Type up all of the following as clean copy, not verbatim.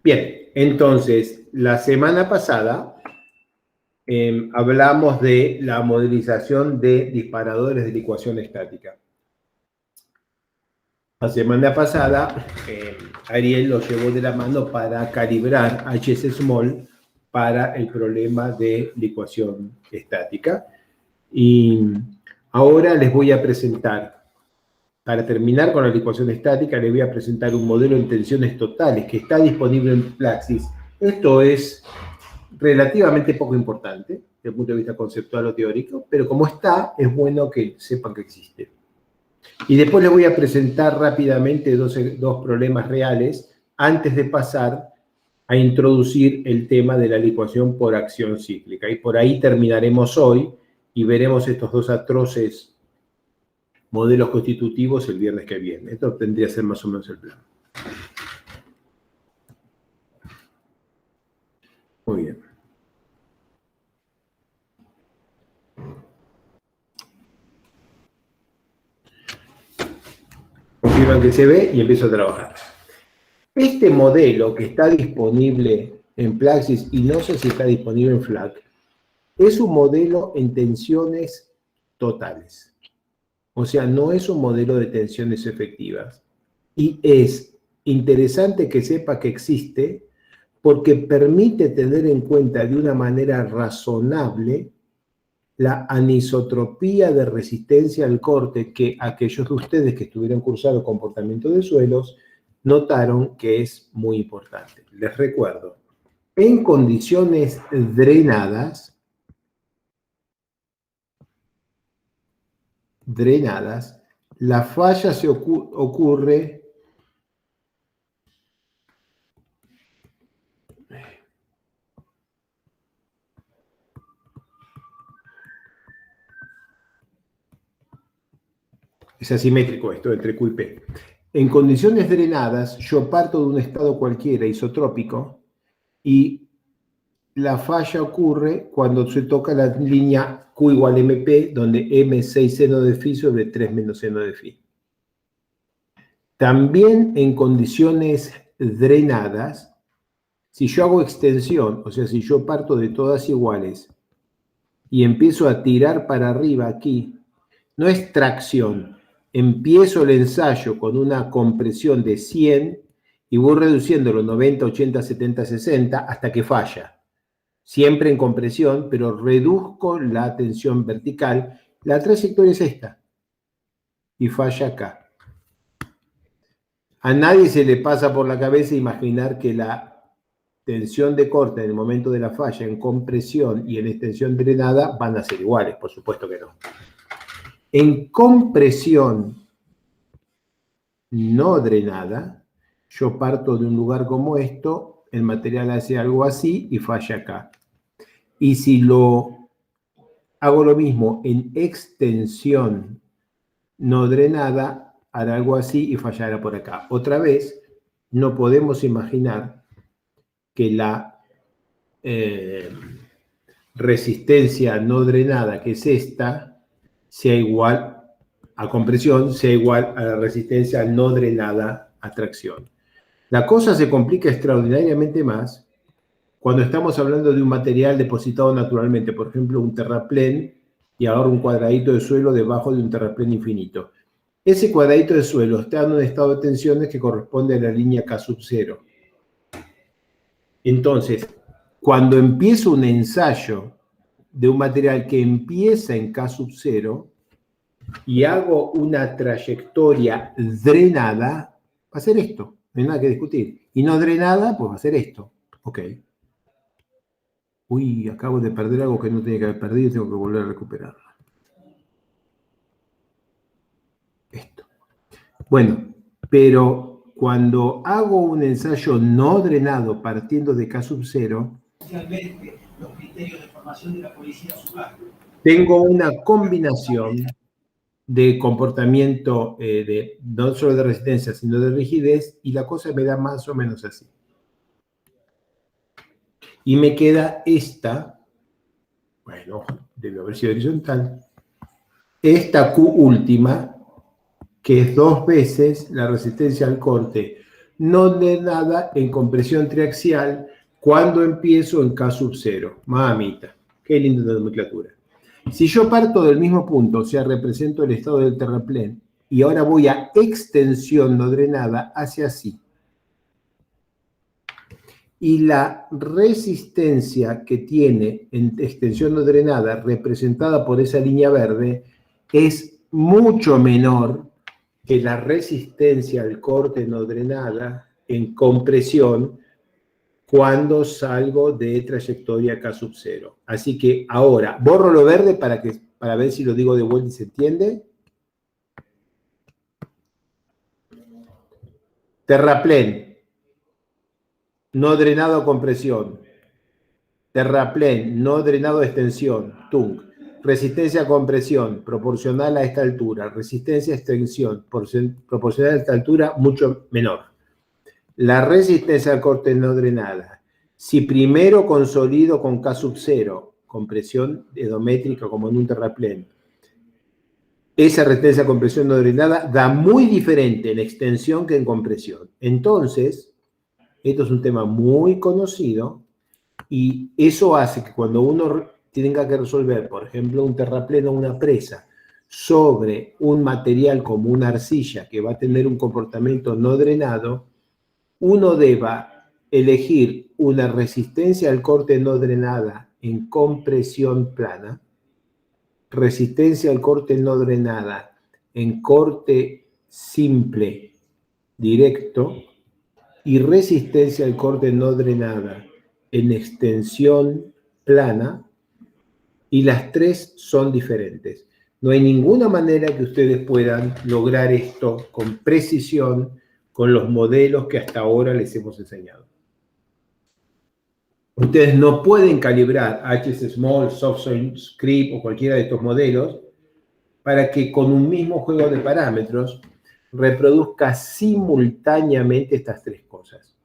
Bien, entonces, la semana pasada hablamos de la modelización de disparadores de licuación estática. La semana pasada, Ariel lo llevó de la mano para calibrar HS Small para el problema de licuación estática. Y ahora les voy a presentar, para terminar con la licuación estática, les voy a presentar un modelo en tensiones totales que está disponible en Plaxis. Esto es relativamente poco importante desde el punto de vista conceptual o teórico, pero como está, es bueno que sepan que existe. Y después les voy a presentar rápidamente dos problemas reales antes de pasar a introducir el tema de la licuación por acción cíclica. Y por ahí terminaremos hoy y veremos estos dos atroces modelos constitutivos el viernes que viene. Esto tendría que ser más o menos el plan. Muy bien. Confirman que se ve y empiezo a trabajar. Este modelo que está disponible en Plaxis y no sé si está disponible en FLAC, es un modelo en tensiones totales. O sea, no es un modelo de tensiones efectivas. Y es interesante que sepa que existe porque permite tener en cuenta de una manera razonable la anisotropía de resistencia al corte que aquellos de ustedes que estuvieron cursando comportamiento de suelos notaron que es muy importante. Les recuerdo, en condiciones drenadas, la falla se ocurre es asimétrico esto entre Q y P. En condiciones drenadas, yo parto de un estado cualquiera isotrópico y la falla ocurre cuando se toca la línea Q igual MP, donde M es 6 seno de phi sobre 3 menos seno de phi. También en condiciones drenadas, si yo hago extensión, o sea, si yo parto de todas iguales y empiezo a tirar para arriba aquí, no es tracción. Empiezo el ensayo con una compresión de 100 y voy reduciéndolo 90, 80, 70, 60 hasta que falla. Siempre en compresión, pero reduzco la tensión vertical. La trayectoria es esta. Y falla acá. A nadie se le pasa por la cabeza imaginar que la tensión de corte en el momento de la falla en compresión y en extensión drenada van a ser iguales. Por supuesto que no. En compresión no drenada, yo parto de un lugar como esto, el material hace algo así y falla acá. Y si hago lo mismo en extensión no drenada, hará algo así y fallará por acá. Otra vez, no podemos imaginar que la resistencia no drenada, que es esta, sea igual a compresión, sea igual a la resistencia no drenada a tracción. La cosa se complica extraordinariamente más cuando estamos hablando de un material depositado naturalmente, por ejemplo, un terraplén y ahora un cuadradito de suelo debajo de un terraplén infinito. Ese cuadradito de suelo está en un estado de tensiones que corresponde a la línea K sub 0. Entonces, cuando empiezo un ensayo de un material que empieza en K sub 0 y hago una trayectoria drenada, va a ser esto, no hay nada que discutir. Y no drenada, pues va a ser esto. Ok. Uy, acabo de perder algo que no tenía que haber perdido y tengo que volver a recuperarlo. Esto. Bueno, pero cuando hago un ensayo no drenado partiendo de K sub 0, los criterios de formación de la policía tengo una combinación de comportamiento no solo de resistencia, sino de rigidez, y la cosa me da más o menos así. Y me queda esta, bueno, debe haber sido horizontal, esta Q última, que es 2 veces la resistencia al corte no ordenada en compresión triaxial cuando empiezo en K sub 0. Mamita, qué linda nomenclatura. Si yo parto del mismo punto, o sea, represento el estado del terraplén, y ahora voy a extensión no drenada, hacia así. Y la resistencia que tiene en extensión no drenada, representada por esa línea verde, es mucho menor que la resistencia al corte no drenada en compresión cuando salgo de trayectoria K sub 0. Así que ahora, borro lo verde para ver si lo digo de vuelta y se entiende. Terraplén, no drenado a compresión. Terraplén, no drenado a extensión. TUNC. Resistencia a compresión, proporcional a esta altura. Resistencia a extensión, proporcional a esta altura, mucho menor. La resistencia al corte no drenada. Si primero consolido con K sub 0, compresión edométrica como en un terraplén, esa resistencia a compresión no drenada da muy diferente en extensión que en compresión. Entonces, esto es un tema muy conocido y eso hace que cuando uno tenga que resolver, por ejemplo, un terraplén o una presa sobre un material como una arcilla que va a tener un comportamiento no drenado, uno deba elegir una resistencia al corte no drenada en compresión plana, resistencia al corte no drenada en corte simple directo y resistencia al corte no drenada en extensión plana, y las tres son diferentes. No hay ninguna manera que ustedes puedan lograr esto con precisión con los modelos que hasta ahora les hemos enseñado. Ustedes no pueden calibrar HS Small, Softsoil Script o cualquiera de estos modelos para que con un mismo juego de parámetros reproduzca simultáneamente estas tres cosas.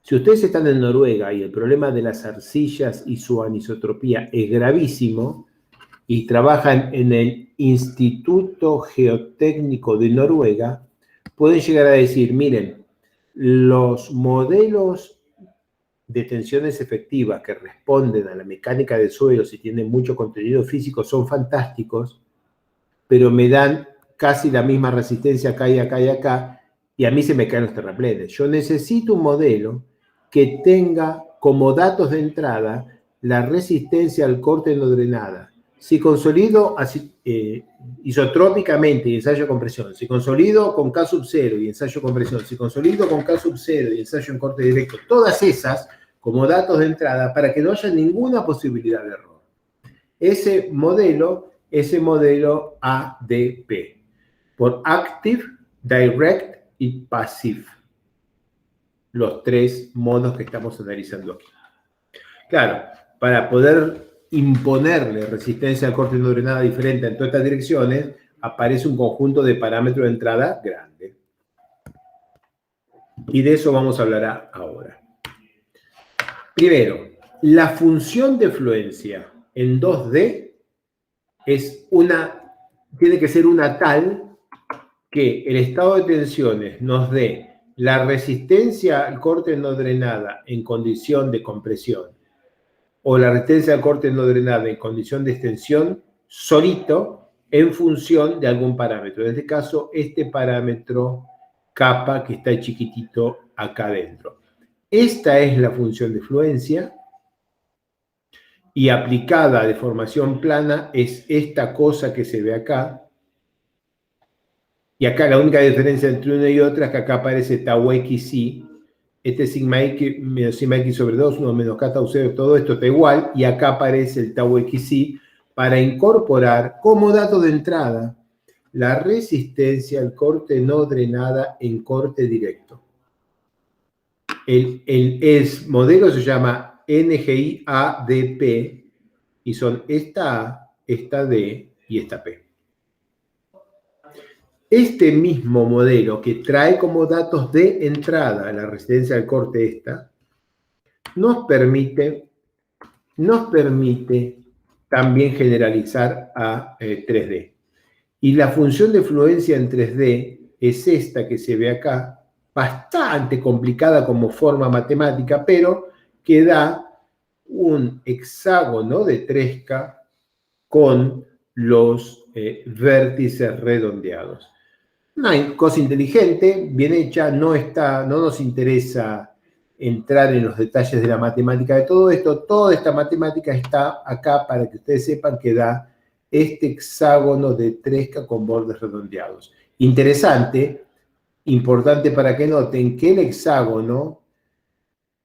Si ustedes están en Noruega y el problema de las arcillas y su anisotropía es gravísimo y trabajan en el Instituto Geotécnico de Noruega, pueden llegar a decir, miren, los modelos de tensiones efectivas que responden a la mecánica del suelo si tienen mucho contenido físico son fantásticos, pero me dan casi la misma resistencia acá y acá y acá, y a mí se me caen los terraplenes. Yo necesito un modelo que tenga como datos de entrada la resistencia al corte no drenada. Si consolido isotrópicamente y ensayo compresión, si consolido con K sub 0 y ensayo compresión, si consolido con K sub 0 y ensayo en corte directo, todas esas como datos de entrada para que no haya ninguna posibilidad de error. Ese modelo ADP, por Active, Direct y Passive. Los tres modos que estamos analizando aquí. Claro, para poder imponerle resistencia al corte no drenada diferente en todas estas direcciones, aparece un conjunto de parámetros de entrada grande. Y de eso vamos a hablar ahora. Primero, la función de fluencia en 2D tiene que ser una tal que el estado de tensiones nos dé la resistencia al corte no drenada en condición de compresión o la resistencia al corte no drenada en condición de extensión solito en función de algún parámetro. En este caso, este parámetro kappa que está chiquitito acá adentro. Esta es la función de fluencia y aplicada a deformación plana es esta cosa que se ve acá. Y acá la única diferencia entre una y otra es que acá aparece tau xi. Este es sigma x menos sigma x sobre 2, 1 menos k tau 0, todo esto está igual. Y acá aparece el tau xi para incorporar como dato de entrada la resistencia al corte no drenada en corte directo. El modelo se llama NGI ADP y son esta A, esta D y esta P. Este mismo modelo que trae como datos de entrada la resistencia al corte esta, nos permite también generalizar a 3D. Y la función de fluencia en 3D es esta que se ve acá, bastante complicada como forma matemática, pero que da un hexágono de Tresca con los vértices redondeados. Una cosa inteligente, bien hecha, no nos interesa entrar en los detalles de la matemática de todo esto. Toda esta matemática está acá para que ustedes sepan que da este hexágono de Tresca con bordes redondeados. Interesante, importante para que noten que el hexágono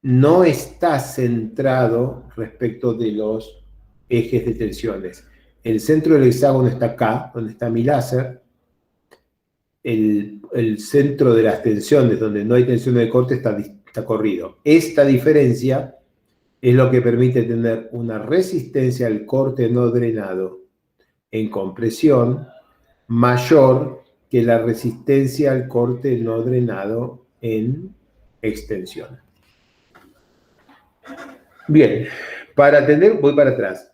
no está centrado respecto de los ejes de tensiones. El centro del hexágono está acá, donde está mi láser. El centro de las tensiones, donde no hay tensión de corte, está corrido. Esta diferencia es lo que permite tener una resistencia al corte no drenado en compresión mayor que la resistencia al corte no drenado en extensión. Bien, para atender, voy para atrás.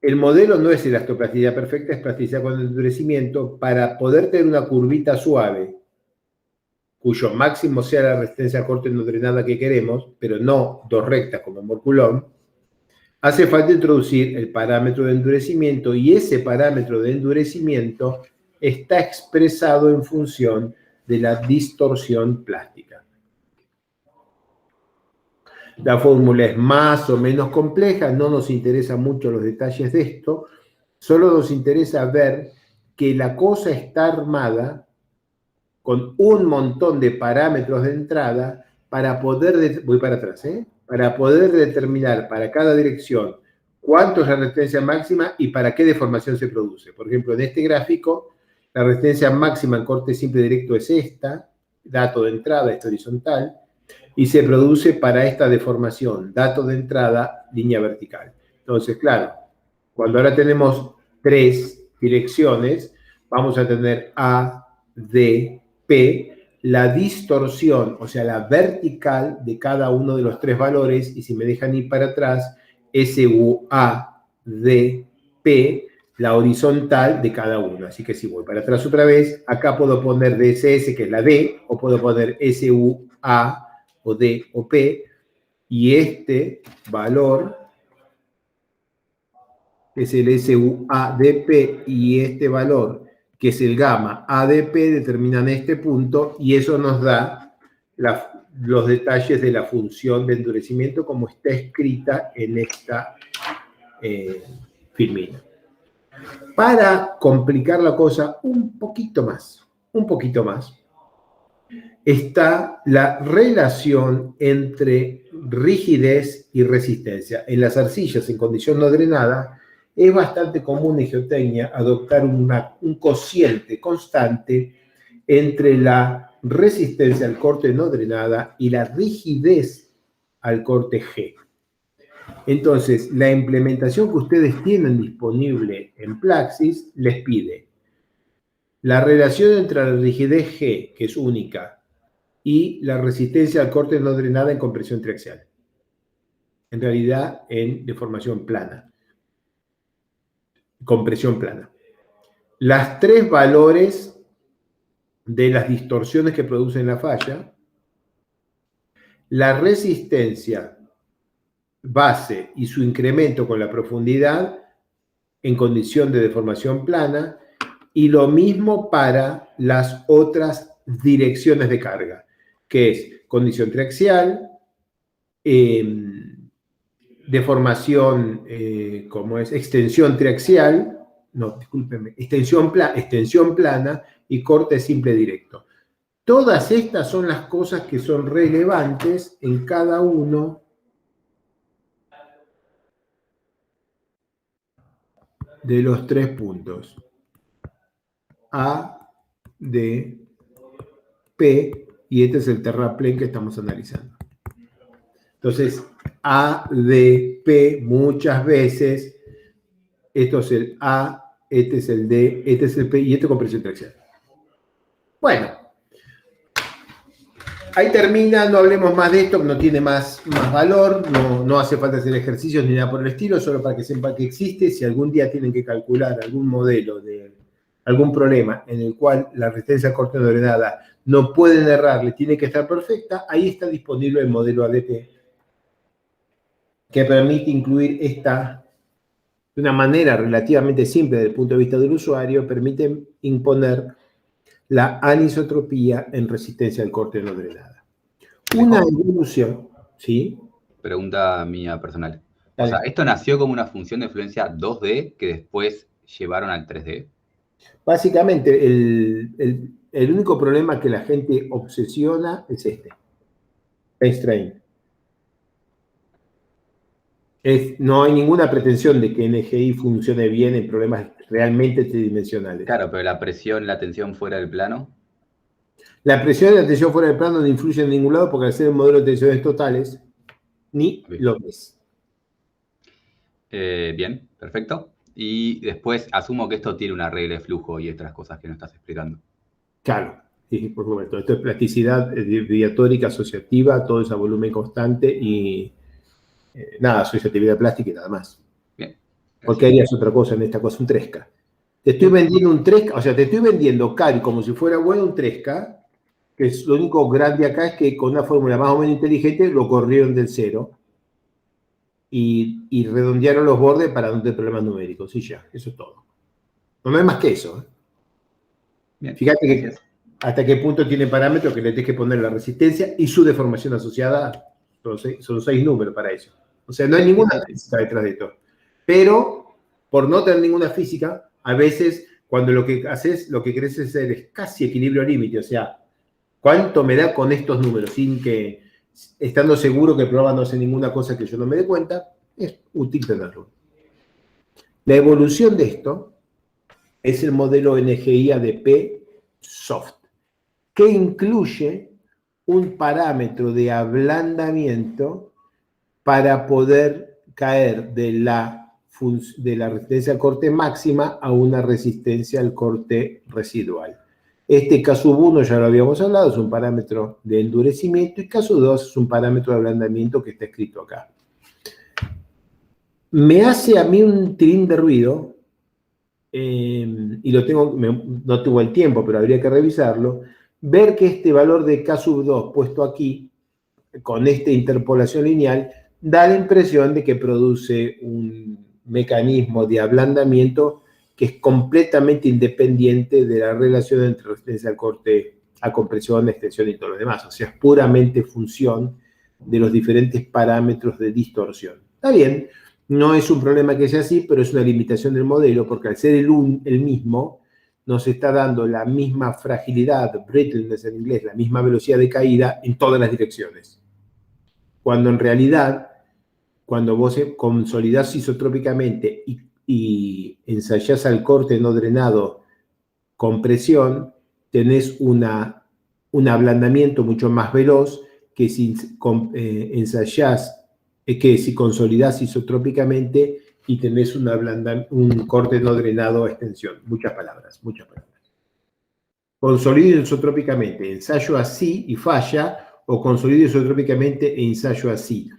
El modelo no es elastoplasticidad perfecta, es plasticidad con endurecimiento. Para poder tener una curvita suave, cuyo máximo sea la resistencia al corte no drenada que queremos, pero no dos rectas como en Morculón, hace falta introducir el parámetro de endurecimiento, y ese parámetro de endurecimiento está expresado en función de la distorsión plástica. La fórmula es más o menos compleja, no nos interesan mucho los detalles de esto, solo nos interesa ver que la cosa está armada con un montón de parámetros de entrada para poder, voy para atrás, para poder determinar para cada dirección cuánto es la resistencia máxima y para qué deformación se produce. Por ejemplo, en este gráfico, la resistencia máxima en corte simple directo es esta, dato de entrada, esta horizontal, y se produce para esta deformación, dato de entrada, línea vertical. Entonces, claro, cuando ahora tenemos 3 direcciones, vamos a tener A, D, P, la distorsión, o sea, la vertical de cada uno de los 3 valores, y si me dejan ir para atrás, SU, A, D, P, la horizontal de cada uno. Así que si voy para atrás otra vez, acá puedo poner DSS, que es la D, o puedo poner SU, A, o D o P, y este valor que es el SUADP y este valor que es el gamma ADP determinan este punto, y eso nos da los detalles de la función de endurecimiento como está escrita en esta filmina. Para complicar la cosa un poquito más, está la relación entre rigidez y resistencia. En las arcillas en condición no drenada es bastante común en geotecnia adoptar un cociente constante entre la resistencia al corte no drenada y la rigidez al corte G. Entonces, la implementación que ustedes tienen disponible en Plaxis les pide la relación entre la rigidez G, que es única, y la resistencia al corte no drenada en compresión triaxial. En realidad, en deformación plana. Compresión plana. Las 3 valores de las distorsiones que producen la falla, la resistencia base y su incremento con la profundidad en condición de deformación plana, y lo mismo para las otras direcciones de carga, que es condición triaxial, deformación, como es extensión triaxial, no, discúlpenme, extensión plana y corte simple directo. Todas estas son las cosas que son relevantes en cada uno de los 3 puntos. A, D, P, y este es el terraplén que estamos analizando. Entonces, A, D, P, muchas veces, esto es el A, este es el D, este es el P, y esto es compresión triaxial. Bueno, ahí termina, no hablemos más de esto, que no tiene más valor, no hace falta hacer ejercicios ni nada por el estilo, solo para que sepan que existe. Si algún día tienen que calcular algún modelo de algún problema en el cual la resistencia al corte no drenada no pueden errarle, tiene que estar perfecta, ahí está disponible el modelo ADP, que permite incluir esta, de una manera relativamente simple desde el punto de vista del usuario, permite imponer la anisotropía en resistencia al corte no drenada. Una evolución, ¿sí? Pregunta mía personal. O Dale. sea, ¿esto nació como una función de fluencia 2D que después llevaron al 3D? Básicamente, el único problema que la gente obsesiona es este, strain. No hay ninguna pretensión de que NGI funcione bien en problemas realmente tridimensionales. Claro, pero la presión, la tensión fuera del plano. La presión y la tensión fuera del plano no influyen en ningún lado porque al ser un modelo de tensiones totales, ni Bien. lo ves. Bien, perfecto. Y después asumo que esto tiene una regla de flujo y otras cosas que no estás explicando. Claro, sí, por supuesto. Esto es plasticidad diatórica asociativa, todo es a volumen constante y nada, asociatividad plástica y nada más. Bien. ¿Por qué harías otra cosa en esta cosa? Un 3K. Te estoy vendiendo un 3K, o sea, te estoy vendiendo caro como si fuera bueno un 3K, que es lo único grande acá es que con una fórmula más o menos inteligente lo corrieron del cero y redondearon los bordes para no tener problemas numéricos. Y ya, eso es todo. No hay más que eso. Bien, fíjate que hasta qué punto tiene parámetros que le tienes que poner la resistencia y su deformación asociada. Son 6 números para eso. O sea, no hay ninguna física detrás de esto. Pero, por no tener ninguna física, a veces cuando lo que haces, lo que querés hacer es casi equilibrio límite. O sea, ¿cuánto me da con estos números? Sin que, estando seguro que el programa no hace ninguna cosa que yo no me dé cuenta, es útil tenerlo. La evolución de esto es el modelo NGI ADP Soft, que incluye un parámetro de ablandamiento para poder caer de la resistencia al corte máxima a una resistencia al corte residual. Este caso 1 ya lo habíamos hablado, es un parámetro de endurecimiento, y caso 2 es un parámetro de ablandamiento que está escrito acá. Me hace a mí un trin de ruido, y no tuve el tiempo, pero habría que revisarlo, ver que este valor de K sub 2 puesto aquí, con esta interpolación lineal, da la impresión de que produce un mecanismo de ablandamiento que es completamente independiente de la relación entre resistencia al corte, a compresión, extensión y todo lo demás. O sea, es puramente función de los diferentes parámetros de distorsión. Está bien, no es un problema que sea así, pero es una limitación del modelo, porque al ser el mismo, nos está dando la misma fragilidad, brittleness en inglés, la misma velocidad de caída en todas las direcciones. Cuando en realidad, cuando vos consolidás isotrópicamente y ensayás al corte no drenado con presión, tenés un ablandamiento mucho más veloz que si ensayás, que si consolidás isotrópicamente y tenés un corte no drenado a extensión. Muchas palabras, muchas palabras. Consolido isotrópicamente, ensayo así y falla, o consolido isotrópicamente e ensayo así.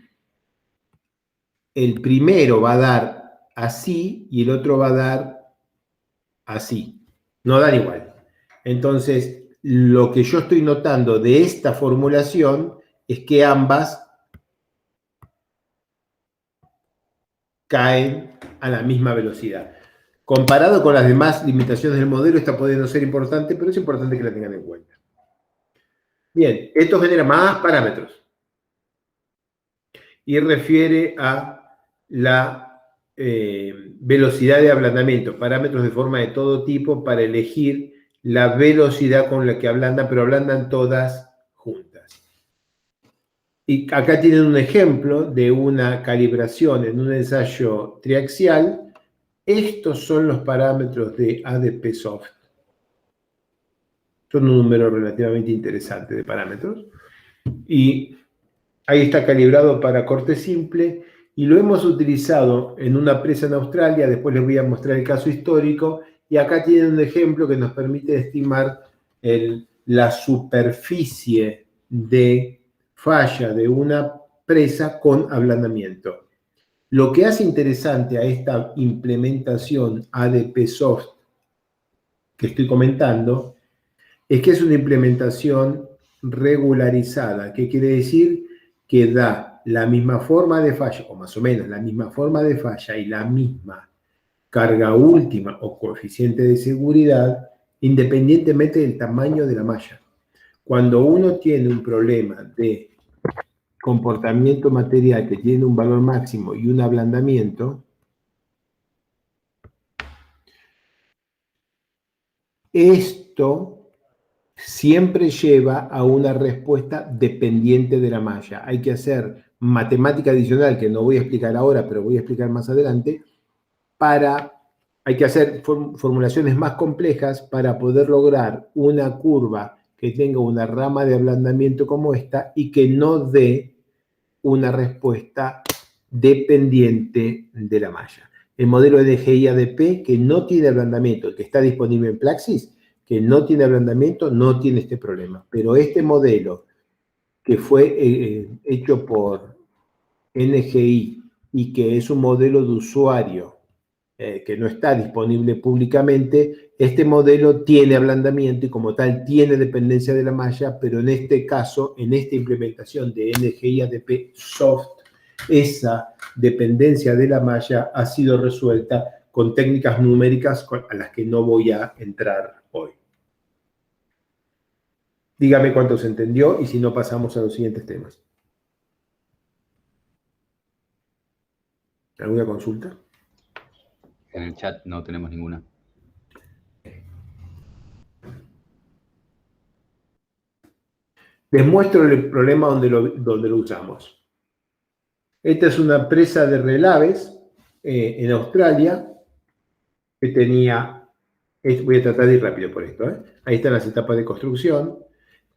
El primero va a dar así y el otro va a dar así. No dan igual. Entonces, lo que yo estoy notando de esta formulación es que ambas caen a la misma velocidad. Comparado con las demás limitaciones del modelo, esta puede no ser importante, pero es importante que la tengan en cuenta. Bien, esto genera más parámetros y refiere a la velocidad de ablandamiento, parámetros de forma de todo tipo para elegir la velocidad con la que ablandan, pero ablandan todas juntas. Y acá tienen un ejemplo de una calibración en un ensayo triaxial. Estos son los parámetros de ADP Soft. Son un número relativamente interesante de parámetros. Y ahí está calibrado para corte simple y lo hemos utilizado en una presa en Australia. Después les voy a mostrar el caso histórico. Y acá tienen un ejemplo que nos permite estimar la superficie de falla de una presa con ablandamiento. Lo que hace interesante a esta implementación ADP Soft que estoy comentando es que es una implementación regularizada. ¿Qué quiere decir? Que da la misma forma de falla, o más o menos la misma forma de falla y la misma carga última o coeficiente de seguridad, independientemente del tamaño de la malla. Cuando uno tiene un problema de comportamiento material que tiene un valor máximo y un ablandamiento, esto siempre lleva a una respuesta dependiente de la malla. Hay que hacer matemática adicional, que no voy a explicar ahora, pero voy a explicar más adelante, hay que hacer formulaciones más complejas para poder lograr una curva que tenga una rama de ablandamiento como esta y que no dé una respuesta dependiente de la malla. El modelo NGI-ADP, que no tiene ablandamiento, que está disponible en Plaxis, que no tiene ablandamiento, no tiene este problema. Pero este modelo, que fue hecho por NGI y que es un modelo de usuario que no está disponible públicamente, este modelo tiene ablandamiento y como tal tiene dependencia de la malla, pero en este caso, en esta implementación de NGI-ADP Soft, esa dependencia de la malla ha sido resuelta con técnicas numéricas a las que no voy a entrar hoy. Dígame cuánto se entendió y si no pasamos a los siguientes temas. ¿Alguna consulta? En el chat no tenemos ninguna. Les muestro el problema donde lo usamos. Esta es una presa de relaves en Australia que tenía, voy a tratar de ir rápido por esto, ahí están las etapas de construcción,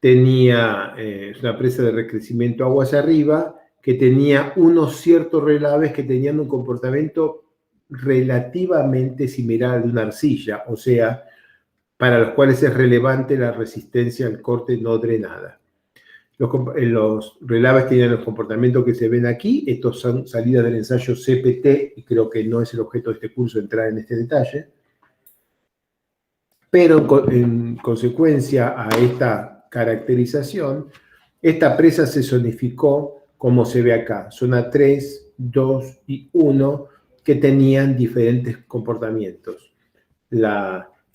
tenía una presa de recrecimiento aguas arriba que tenía unos ciertos relaves que tenían un comportamiento relativamente similar a una arcilla, o sea, para los cuales es relevante la resistencia al corte no drenada. Los relaves tienen los comportamientos que se ven aquí. Estos son salidas del ensayo CPT y creo que no es el objeto de este curso entrar en este detalle. Pero en consecuencia a esta caracterización, esta presa se zonificó como se ve acá. Zona 3, 2 y 1 que tenían diferentes comportamientos.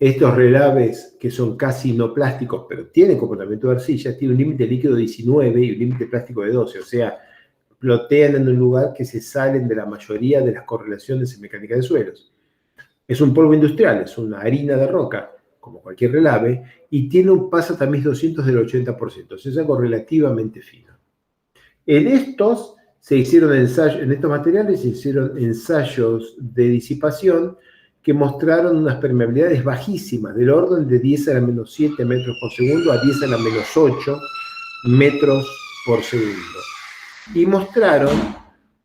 Estos relaves, que son casi no plásticos, pero tienen comportamiento de arcilla, tienen un límite líquido de 19 y un límite plástico de 12. O sea, flotean en un lugar que se salen de la mayoría de las correlaciones en mecánica de suelos. Es un polvo industrial, es una harina de roca, como cualquier relave, y tiene un pasatamiz 200 del 80%. Es algo relativamente fino. En estos materiales se hicieron ensayos de disipación que mostraron unas permeabilidades bajísimas, del orden de 10 a la menos 7 metros por segundo a 10 a la menos 8 metros por segundo. Y mostraron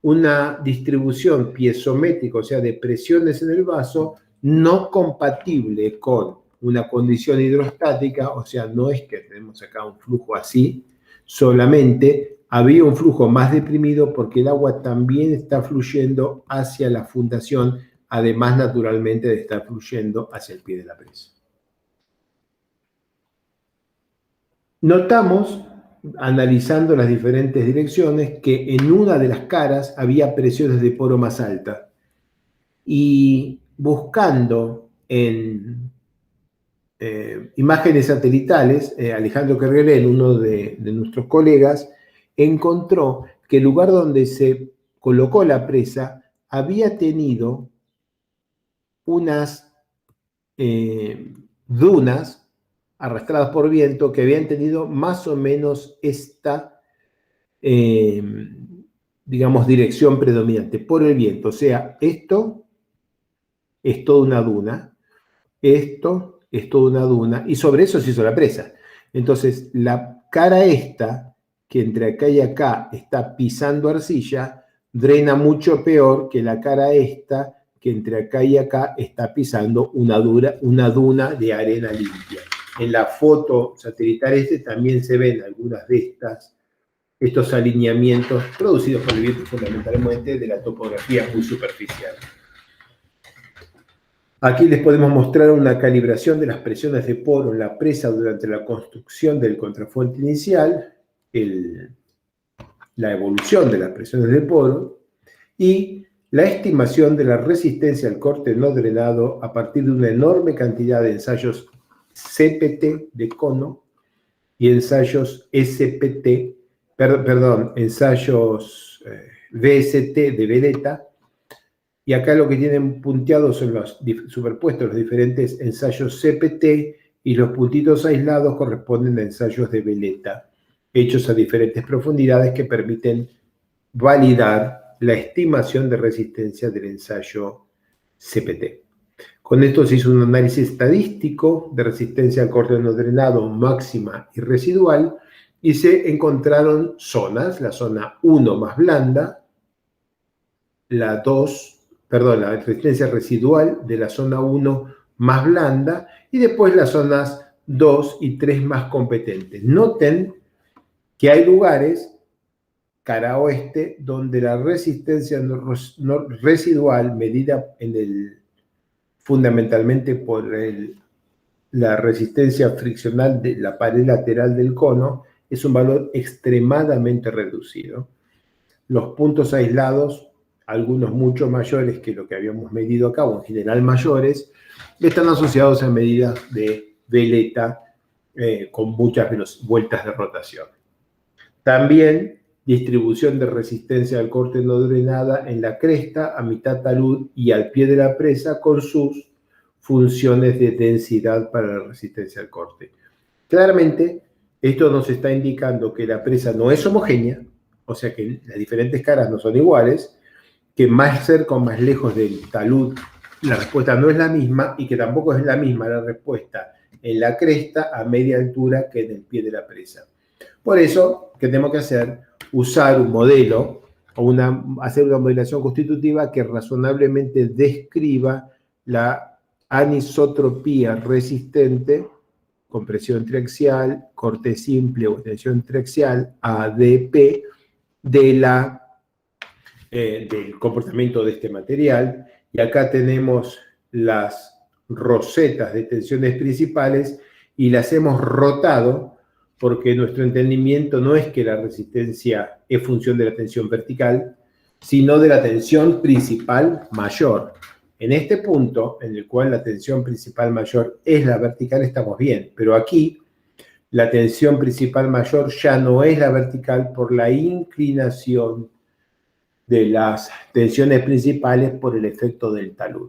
una distribución piezométrica, o sea, de presiones en el vaso, no compatible con una condición hidrostática, o sea, no es que tenemos acá un flujo así, solamente había un flujo más deprimido porque el agua también está fluyendo hacia la fundación, además naturalmente de estar fluyendo hacia el pie de la presa. Notamos, analizando las diferentes direcciones, que en una de las caras había presiones de poro más altas. Y buscando en imágenes satelitales, Alejandro Kerguelen, uno de nuestros colegas, encontró que el lugar donde se colocó la presa había tenido unas dunas arrastradas por viento que habían tenido más o menos esta, digamos, dirección predominante por el viento. O sea, esto es toda una duna, esto es toda una duna, y sobre eso se hizo la presa. Entonces, la cara esta, que entre acá y acá está pisando arcilla, drena mucho peor que la cara esta, que entre acá y acá está pisando una duna de arena limpia. En la foto satelital también se ven algunas de estos alineamientos producidos por el viento, fundamentalmente de la topografía muy superficial. Aquí les podemos mostrar una calibración de las presiones de poro en la presa durante la construcción del contrafuerte inicial, la evolución de las presiones de poro y la estimación de la resistencia al corte no drenado a partir de una enorme cantidad de ensayos CPT de cono y ensayos SPT, ensayos VST de veleta. Y acá lo que tienen punteados son los superpuestos, los diferentes ensayos CPT, y los puntitos aislados corresponden a ensayos de veleta, hechos a diferentes profundidades que permiten validar la estimación de resistencia del ensayo CPT. Con esto se hizo un análisis estadístico de resistencia al corte no drenado máxima y residual, y se encontraron zonas, la zona 1 más blanda, la resistencia residual de la zona 1 más blanda, y después las zonas 2 y 3 más competentes. Noten que hay lugares, cara oeste, donde la resistencia residual, medida fundamentalmente por la resistencia friccional de la pared lateral del cono, es un valor extremadamente reducido. Los puntos aislados, algunos mucho mayores que lo que habíamos medido acá, o en general mayores, están asociados a medidas de veleta con muchas vueltas de rotación. También distribución de resistencia al corte no drenada en la cresta, a mitad talud y al pie de la presa, con sus funciones de densidad para la resistencia al corte. Claramente, esto nos está indicando que la presa no es homogénea, o sea que las diferentes caras no son iguales, que más cerca o más lejos del talud la respuesta no es la misma, y que tampoco es la misma la respuesta en la cresta a media altura que en el pie de la presa. Por eso, ¿qué tenemos que hacer? Usar un modelo o hacer una modelación constitutiva que razonablemente describa la anisotropía resistente, compresión triaxial, corte simple o tensión triaxial, ADP, del comportamiento de este material. Y acá tenemos las rosetas de tensiones principales y las hemos rotado porque nuestro entendimiento no es que la resistencia es función de la tensión vertical, sino de la tensión principal mayor. En este punto, en el cual la tensión principal mayor es la vertical, estamos bien, pero aquí la tensión principal mayor ya no es la vertical por la inclinación de las tensiones principales por el efecto del talud.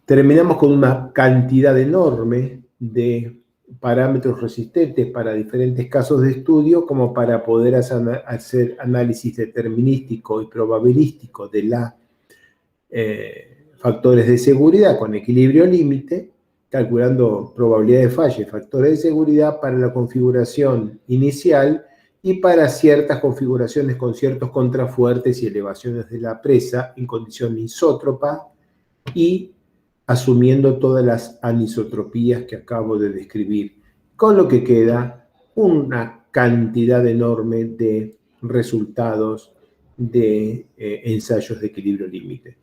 Terminamos con una cantidad enorme de parámetros resistentes para diferentes casos de estudio, como para poder hacer análisis determinístico y probabilístico de los factores de seguridad con equilibrio límite, calculando probabilidad de falla y factores de seguridad para la configuración inicial y para ciertas configuraciones con ciertos contrafuertes y elevaciones de la presa en condición isótropa, y asumiendo todas las anisotropías que acabo de describir, con lo que queda una cantidad enorme de resultados de ensayos de equilibrio límite.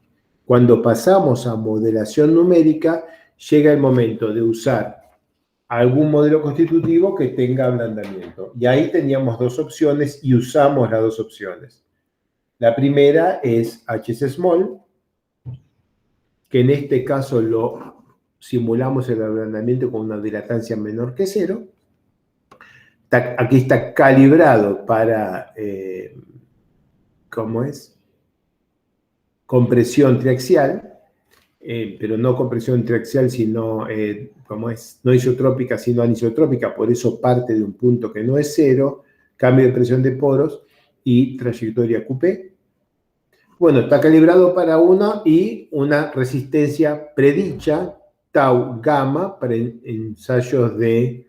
Cuando pasamos a modelación numérica, llega el momento de usar algún modelo constitutivo que tenga ablandamiento. Y ahí teníamos dos opciones y usamos las dos opciones. La primera es HS small, que en este caso lo simulamos el ablandamiento con una dilatancia menor que 0. Aquí está calibrado para, compresión triaxial, pero no compresión triaxial, sino, no isotrópica, sino anisotrópica, por eso parte de un punto que no es 0, cambio de presión de poros y trayectoria QP. Bueno, está calibrado para y una resistencia predicha, tau gamma, para ensayos de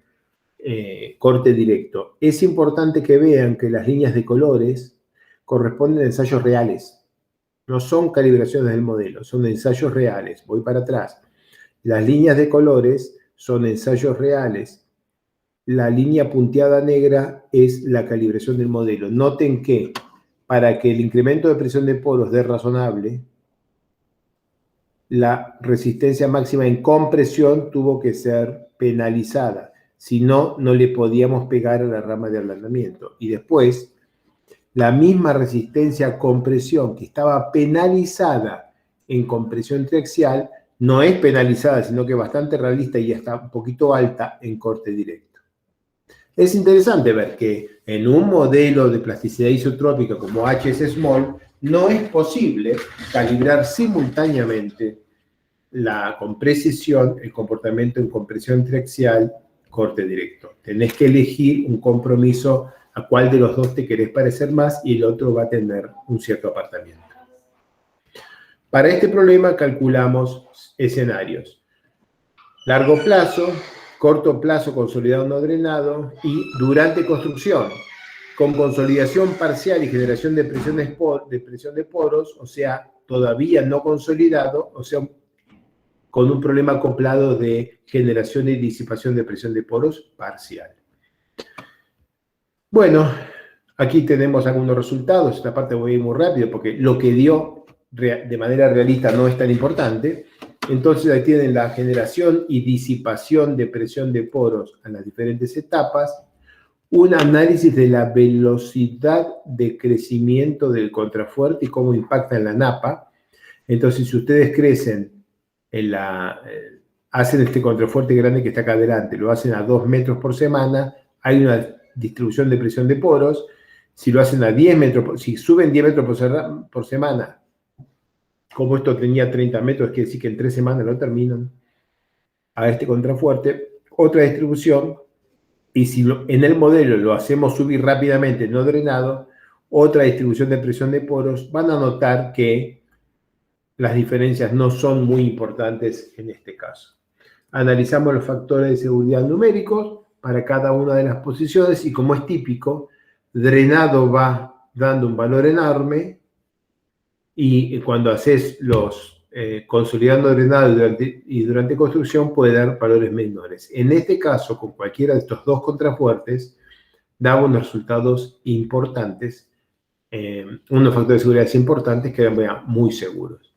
corte directo. Es importante que vean que las líneas de colores corresponden a ensayos reales. No son calibraciones del modelo, son ensayos reales. Voy para atrás. Las líneas de colores son ensayos reales. La línea punteada negra es la calibración del modelo. Noten que para que el incremento de presión de poros dé razonable, la resistencia máxima en compresión tuvo que ser penalizada. Si no, no le podíamos pegar a la rama de ablandamiento. Y después, la misma resistencia a compresión que estaba penalizada en compresión triaxial, no es penalizada, sino que bastante realista y está un poquito alta en corte directo. Es interesante ver que en un modelo de plasticidad isotrópica como HS Small, no es posible calibrar simultáneamente con precisión el comportamiento en compresión triaxial, corte directo. Tenés que elegir un compromiso a cuál de los dos te querés parecer más y el otro va a tener un cierto apartamiento. Para este problema calculamos escenarios. Largo plazo, corto plazo consolidado no drenado y durante construcción, con consolidación parcial y generación de presión de poros, o sea, todavía no consolidado, o sea, con un problema acoplado de generación y disipación de presión de poros parcial. Bueno, aquí tenemos algunos resultados. Esta parte voy a ir muy rápido porque lo que dio de manera realista no es tan importante. Entonces ahí tienen la generación y disipación de presión de poros a las diferentes etapas, un análisis de la velocidad de crecimiento del contrafuerte y cómo impacta en la napa. Entonces, si ustedes crecen hacen este contrafuerte grande que está acá adelante, lo hacen a 2 metros por semana, hay una distribución de presión de poros. Si lo hacen a 10 metros, si suben 10 metros por semana, como esto tenía 30 metros, quiere decir que en 3 semanas lo terminan a este contrafuerte, otra distribución. Y si en el modelo lo hacemos subir rápidamente, no drenado, otra distribución de presión de poros, van a notar que las diferencias no son muy importantes en este caso. Analizamos los factores de seguridad numéricos para cada una de las posiciones y como es típico, drenado va dando un valor enorme y cuando haces los consolidando drenado y durante construcción puede dar valores menores. En este caso, con cualquiera de estos dos contrafuertes, daba unos resultados importantes, unos factores de seguridad importantes que eran muy seguros.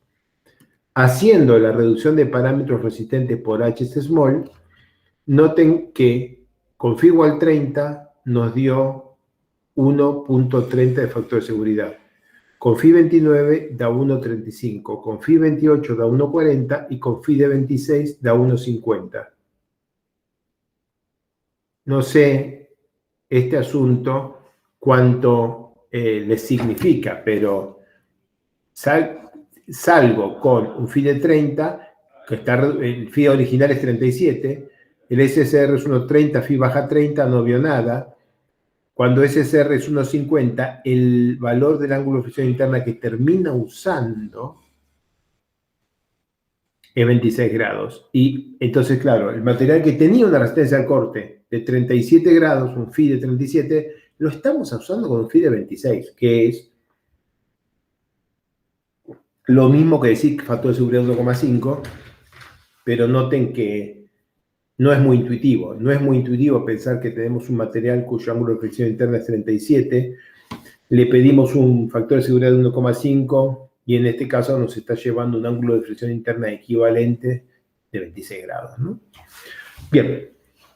Haciendo la reducción de parámetros resistentes por HS Small, noten que con FIWAL 30 nos dio 1.30 de factor de seguridad. Con FI 29 da 1.35, con FI 28 da 1.40 y con FI de 26 da 1.50. No sé este asunto cuánto les significa, pero salgo con un FI de 30, que el FI original es 37, el SSR es 1.30, FI baja 30, no vio nada. Cuando SSR es 1.50, el valor del ángulo de fricción interna que termina usando es 26 grados. Y entonces, claro, el material que tenía una resistencia al corte de 37 grados, un FI de 37, lo estamos usando con un FI de 26, que es lo mismo que decir que factor de seguridad 1,5, pero noten que no es muy intuitivo. No es muy intuitivo pensar que tenemos un material cuyo ángulo de fricción interna es 37, le pedimos un factor de seguridad de 1,5 y en este caso nos está llevando un ángulo de fricción interna equivalente de 26 grados, ¿no? Bien,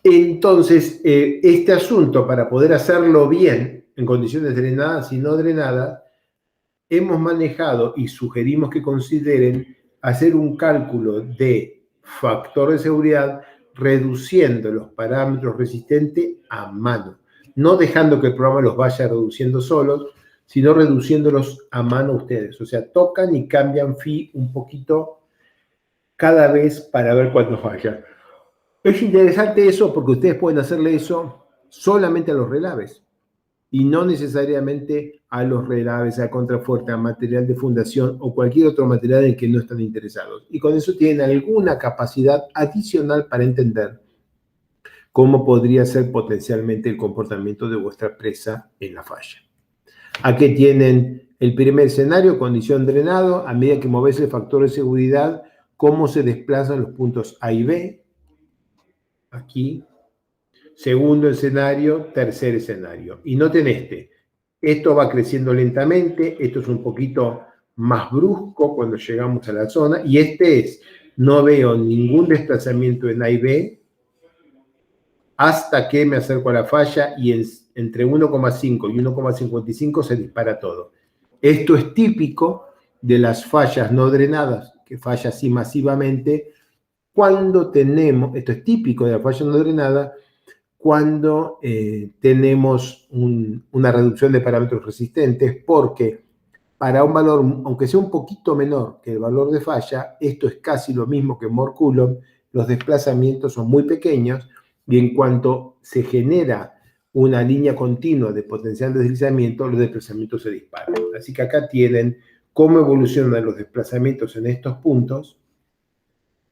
entonces este asunto, para poder hacerlo bien en condiciones drenadas y no drenadas, hemos manejado y sugerimos que consideren hacer un cálculo de factor de seguridad reduciendo los parámetros resistentes a mano, no dejando que el programa los vaya reduciendo solos, sino reduciéndolos a mano ustedes. O sea, tocan y cambian FI un poquito cada vez para ver cuánto falla. Es interesante eso porque ustedes pueden hacerle eso solamente a los relaves y no necesariamente a los relaves, a contrafuerte, a material de fundación o cualquier otro material en que no están interesados. Y con eso tienen alguna capacidad adicional para entender cómo podría ser potencialmente el comportamiento de vuestra presa en la falla. Aquí tienen el primer escenario, condición drenado, a medida que moves el factor de seguridad, cómo se desplazan los puntos A y B, aquí. Segundo escenario, tercer escenario. Y noten esto va creciendo lentamente, esto es un poquito más brusco cuando llegamos a la zona, y no veo ningún desplazamiento en A y B hasta que me acerco a la falla y entre 1,5 y 1,55 se dispara todo. Esto es típico de las fallas no drenadas, que falla así masivamente, esto es típico de la falla no drenada, cuando tenemos una reducción de parámetros resistentes, porque para un valor, aunque sea un poquito menor que el valor de falla, esto es casi lo mismo que Mohr Coulomb, los desplazamientos son muy pequeños, y en cuanto se genera una línea continua de potencial de deslizamiento, los desplazamientos se disparan. Así que acá tienen cómo evolucionan los desplazamientos en estos puntos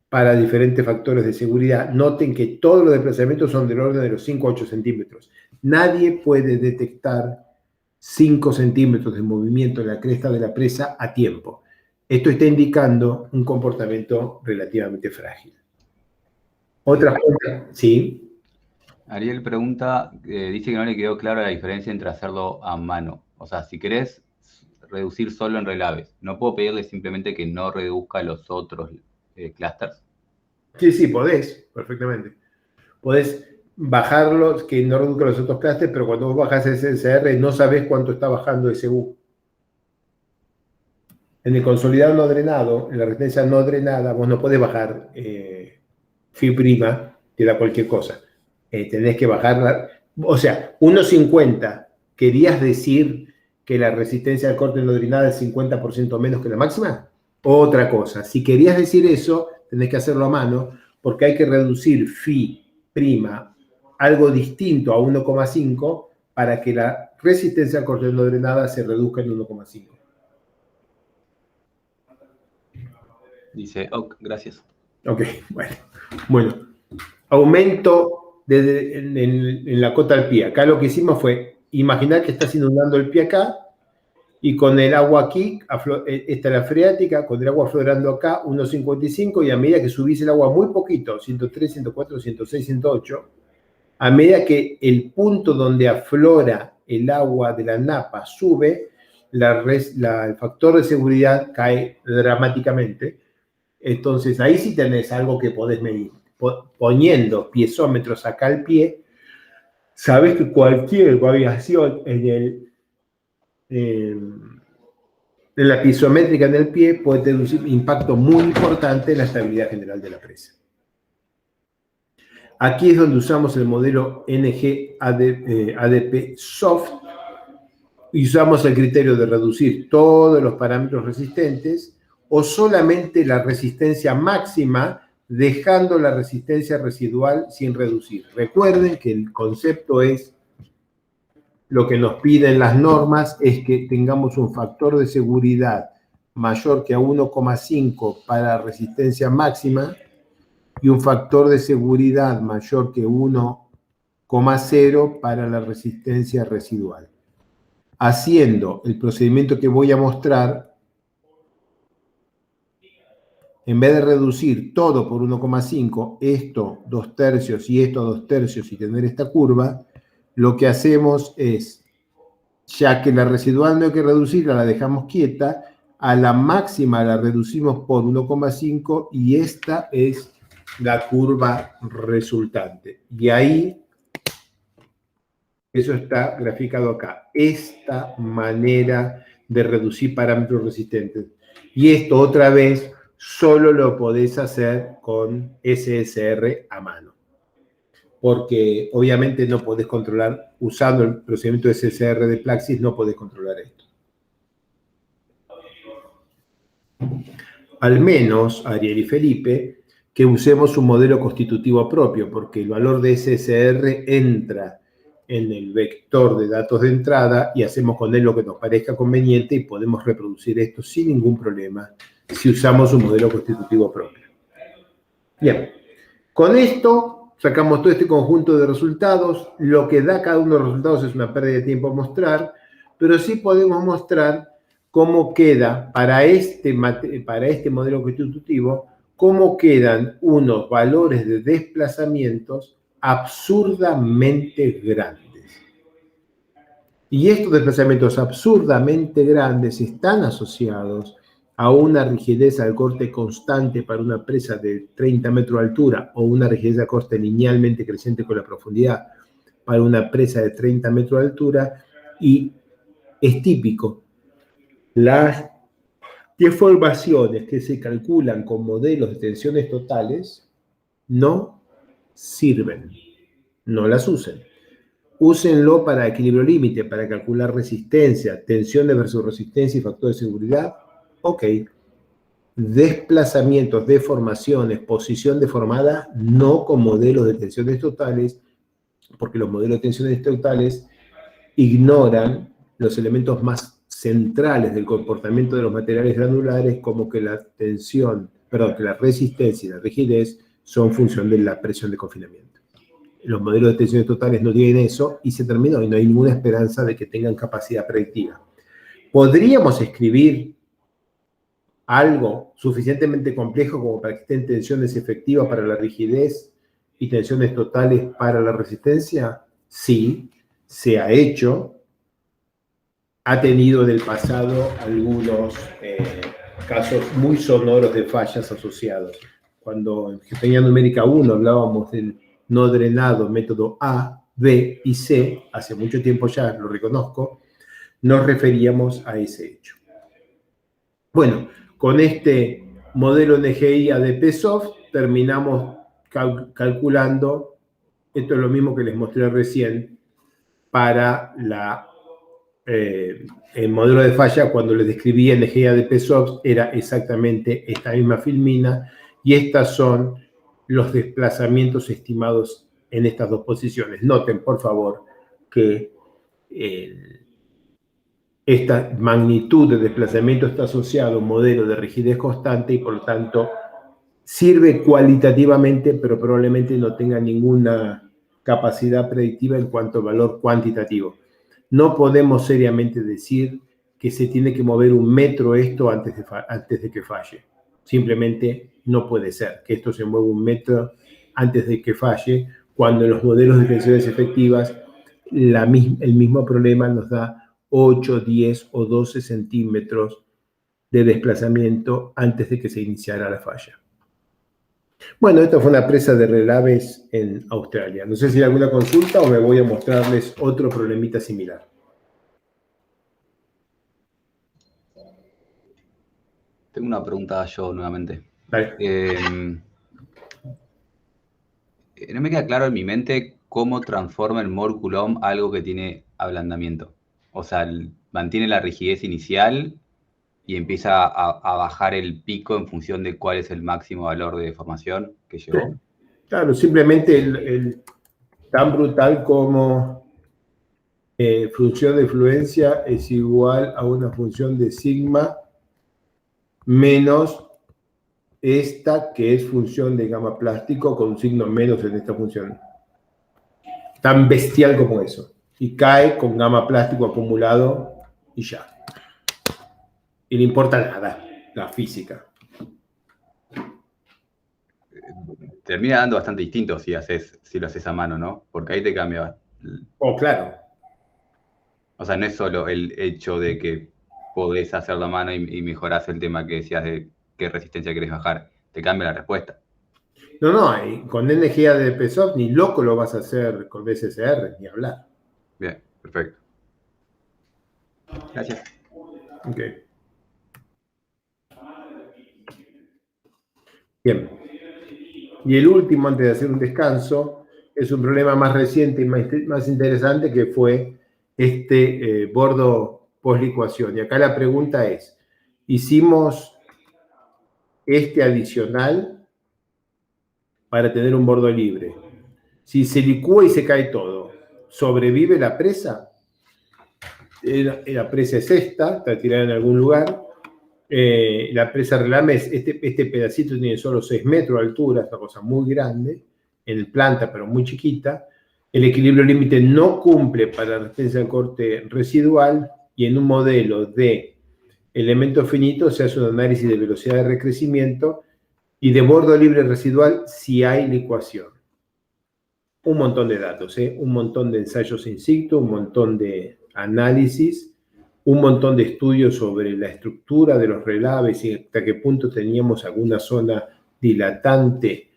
para diferentes factores de seguridad. Noten que todos los desplazamientos son del orden de los 5 a 8 centímetros. Nadie puede detectar 5 centímetros de movimiento en la cresta de la presa a tiempo. Esto está indicando un comportamiento relativamente frágil. Otra cosa, sí. Ariel pregunta, dice que no le quedó clara la diferencia entre hacerlo a mano. O sea, si querés reducir solo en relaves, ¿no puedo pedirle simplemente que no reduzca los otros clusters? Sí, podés, perfectamente. Podés bajarlos, que no reduzca los otros clusters, pero cuando vos bajás SSR no sabés cuánto está bajando SU. En el consolidado no drenado, en la resistencia no drenada, vos no podés bajar Φ', te da cualquier cosa. Tenés que bajarla. O sea, 1,50, ¿querías decir que la resistencia al corte no drenada es 50% menos que la máxima? Otra cosa. Si querías decir eso, tenés que hacerlo a mano, porque hay que reducir Φ' algo distinto a 1,5 para que la resistencia al corte no drenada se reduzca en 1,5. Dice, ok, gracias. Ok, bueno. Aumento en la cota al pie. Acá lo que hicimos fue imaginar que estás inundando el pie acá y con el agua aquí, esta es la freática, con el agua aflorando acá, 1,55, y a medida que subís el agua muy poquito, 103, 104, 106, 108, a medida que el punto donde aflora el agua de la napa sube, el factor de seguridad cae dramáticamente. Entonces, ahí sí tenés algo que podés medir. Poniendo piezómetros acá al pie, sabés que cualquier variación en la piezométrica en el pie puede tener un impacto muy importante en la estabilidad general de la presa. Aquí es donde usamos el modelo NG ADP Soft y usamos el criterio de reducir todos los parámetros resistentes o solamente la resistencia máxima, dejando la resistencia residual sin reducir. Recuerden que el concepto es, lo que nos piden las normas es que tengamos un factor de seguridad mayor que a 1,5 para resistencia máxima y un factor de seguridad mayor que 1,0 para la resistencia residual. Haciendo el procedimiento que voy a mostrar, en vez de reducir todo por 1,5, esto 2/3 y esto 2/3 y tener esta curva, lo que hacemos es, ya que la residual no hay que reducirla, la dejamos quieta, a la máxima la reducimos por 1,5 y esta es la curva resultante. Y ahí, eso está graficado acá, esta manera de reducir parámetros resistentes. Y esto otra vez solo lo podés hacer con SSR a mano, porque obviamente no podés controlar, usando el procedimiento de SSR de Plaxis, no podés controlar esto. Al menos, Ariel y Felipe, que usemos un modelo constitutivo propio, porque el valor de SSR entra en el vector de datos de entrada y hacemos con él lo que nos parezca conveniente y podemos reproducir esto sin ningún problema si usamos un modelo constitutivo propio. Bien, con esto sacamos todo este conjunto de resultados. Lo que da cada uno de los resultados es una pérdida de tiempo a mostrar, pero sí podemos mostrar cómo queda para este modelo constitutivo, cómo quedan unos valores de desplazamientos absurdamente grandes. Y estos desplazamientos absurdamente grandes están asociados a una rigidez al corte constante para una presa de 30 metros de altura o una rigidez al corte linealmente creciente con la profundidad para una presa de 30 metros de altura, y es típico. Las deformaciones que se calculan con modelos de tensiones totales no sirven, no las usen. Úsenlo para equilibrio límite, para calcular resistencia, tensiones versus resistencia y factor de seguridad. Ok. Desplazamientos, deformaciones, posición deformada, no con modelos de tensiones totales, porque los modelos de tensiones totales ignoran los elementos más centrales del comportamiento de los materiales granulares, como que la tensión, perdón, que la resistencia y la rigidez son función de la presión de confinamiento. Los modelos de tensiones totales no tienen eso y se terminó, y no hay ninguna esperanza de que tengan capacidad predictiva. ¿Podríamos escribir algo suficientemente complejo como para que estén tensiones efectivas para la rigidez y tensiones totales para la resistencia? Sí, se ha hecho. Ha tenido en el pasado algunos casos muy sonoros de fallas asociados. Cuando en Geometría Numérica 1 hablábamos del no drenado método A, B y C, hace mucho tiempo ya, lo reconozco, nos referíamos a ese hecho. Bueno, con este modelo NGI ADP-Soft terminamos calculando, esto es lo mismo que les mostré recién, para el modelo de falla. Cuando les describí NGI ADP-Soft era exactamente esta misma filmina, y estas son los desplazamientos estimados en estas dos posiciones. Noten, por favor, que esta magnitud de desplazamiento está asociada a un modelo de rigidez constante y, por lo tanto, sirve cualitativamente, pero probablemente no tenga ninguna capacidad predictiva en cuanto al valor cuantitativo. No podemos seriamente decir que se tiene que mover 1 metro esto antes de que falle. Simplemente no puede ser que esto se mueva 1 metro antes de que falle, cuando en los modelos de tensiones efectivas el mismo problema nos da 8, 10 o 12 centímetros de desplazamiento antes de que se iniciara la falla. Bueno, esta fue una presa de relaves en Australia. No sé si hay alguna consulta o me voy a mostrarles otro problemita similar. Tengo una pregunta yo nuevamente. Vale. No me queda claro en mi mente cómo transforma el Mohr Coulomb algo que tiene ablandamiento. O sea, mantiene la rigidez inicial y empieza a bajar el pico en función de cuál es el máximo valor de deformación que llegó. Claro, simplemente tan brutal como función de fluencia es igual a una función de sigma menos esta que es función de gamma plástico con un signo menos en esta función. Tan bestial como eso. Y cae con gamma plástico acumulado y ya. Y no importa nada la física. Termina dando bastante distinto si lo haces a mano, ¿no? Porque ahí te cambia. Oh, claro. O sea, no es solo el hecho de que podés hacerlo a mano y mejorás el tema que decías de qué resistencia querés bajar. Te cambia la respuesta. No, con energía de PSOP ni loco lo vas a hacer con BSSR, ni hablar. Bien, perfecto. Gracias. Ok. Bien. Y el último, antes de hacer un descanso, es un problema más reciente y más interesante, que fue este bordo post-licuación. Y acá la pregunta es, ¿hicimos este adicional para tener un bordo libre? Si se licúa y se cae todo, ¿sobrevive la presa? La presa es esta, está tirada en algún lugar. La presa relame, este pedacito tiene solo 6 metros de altura, esta cosa muy grande, en planta pero muy chiquita. El equilibrio límite no cumple para la resistencia al corte residual, y en un modelo de elementos finitos se hace un análisis de velocidad de recrecimiento y de bordo libre residual si hay licuación. Un montón de datos, un montón de ensayos in situ, un montón de análisis, un montón de estudios sobre la estructura de los relaves y hasta qué punto teníamos alguna zona dilatante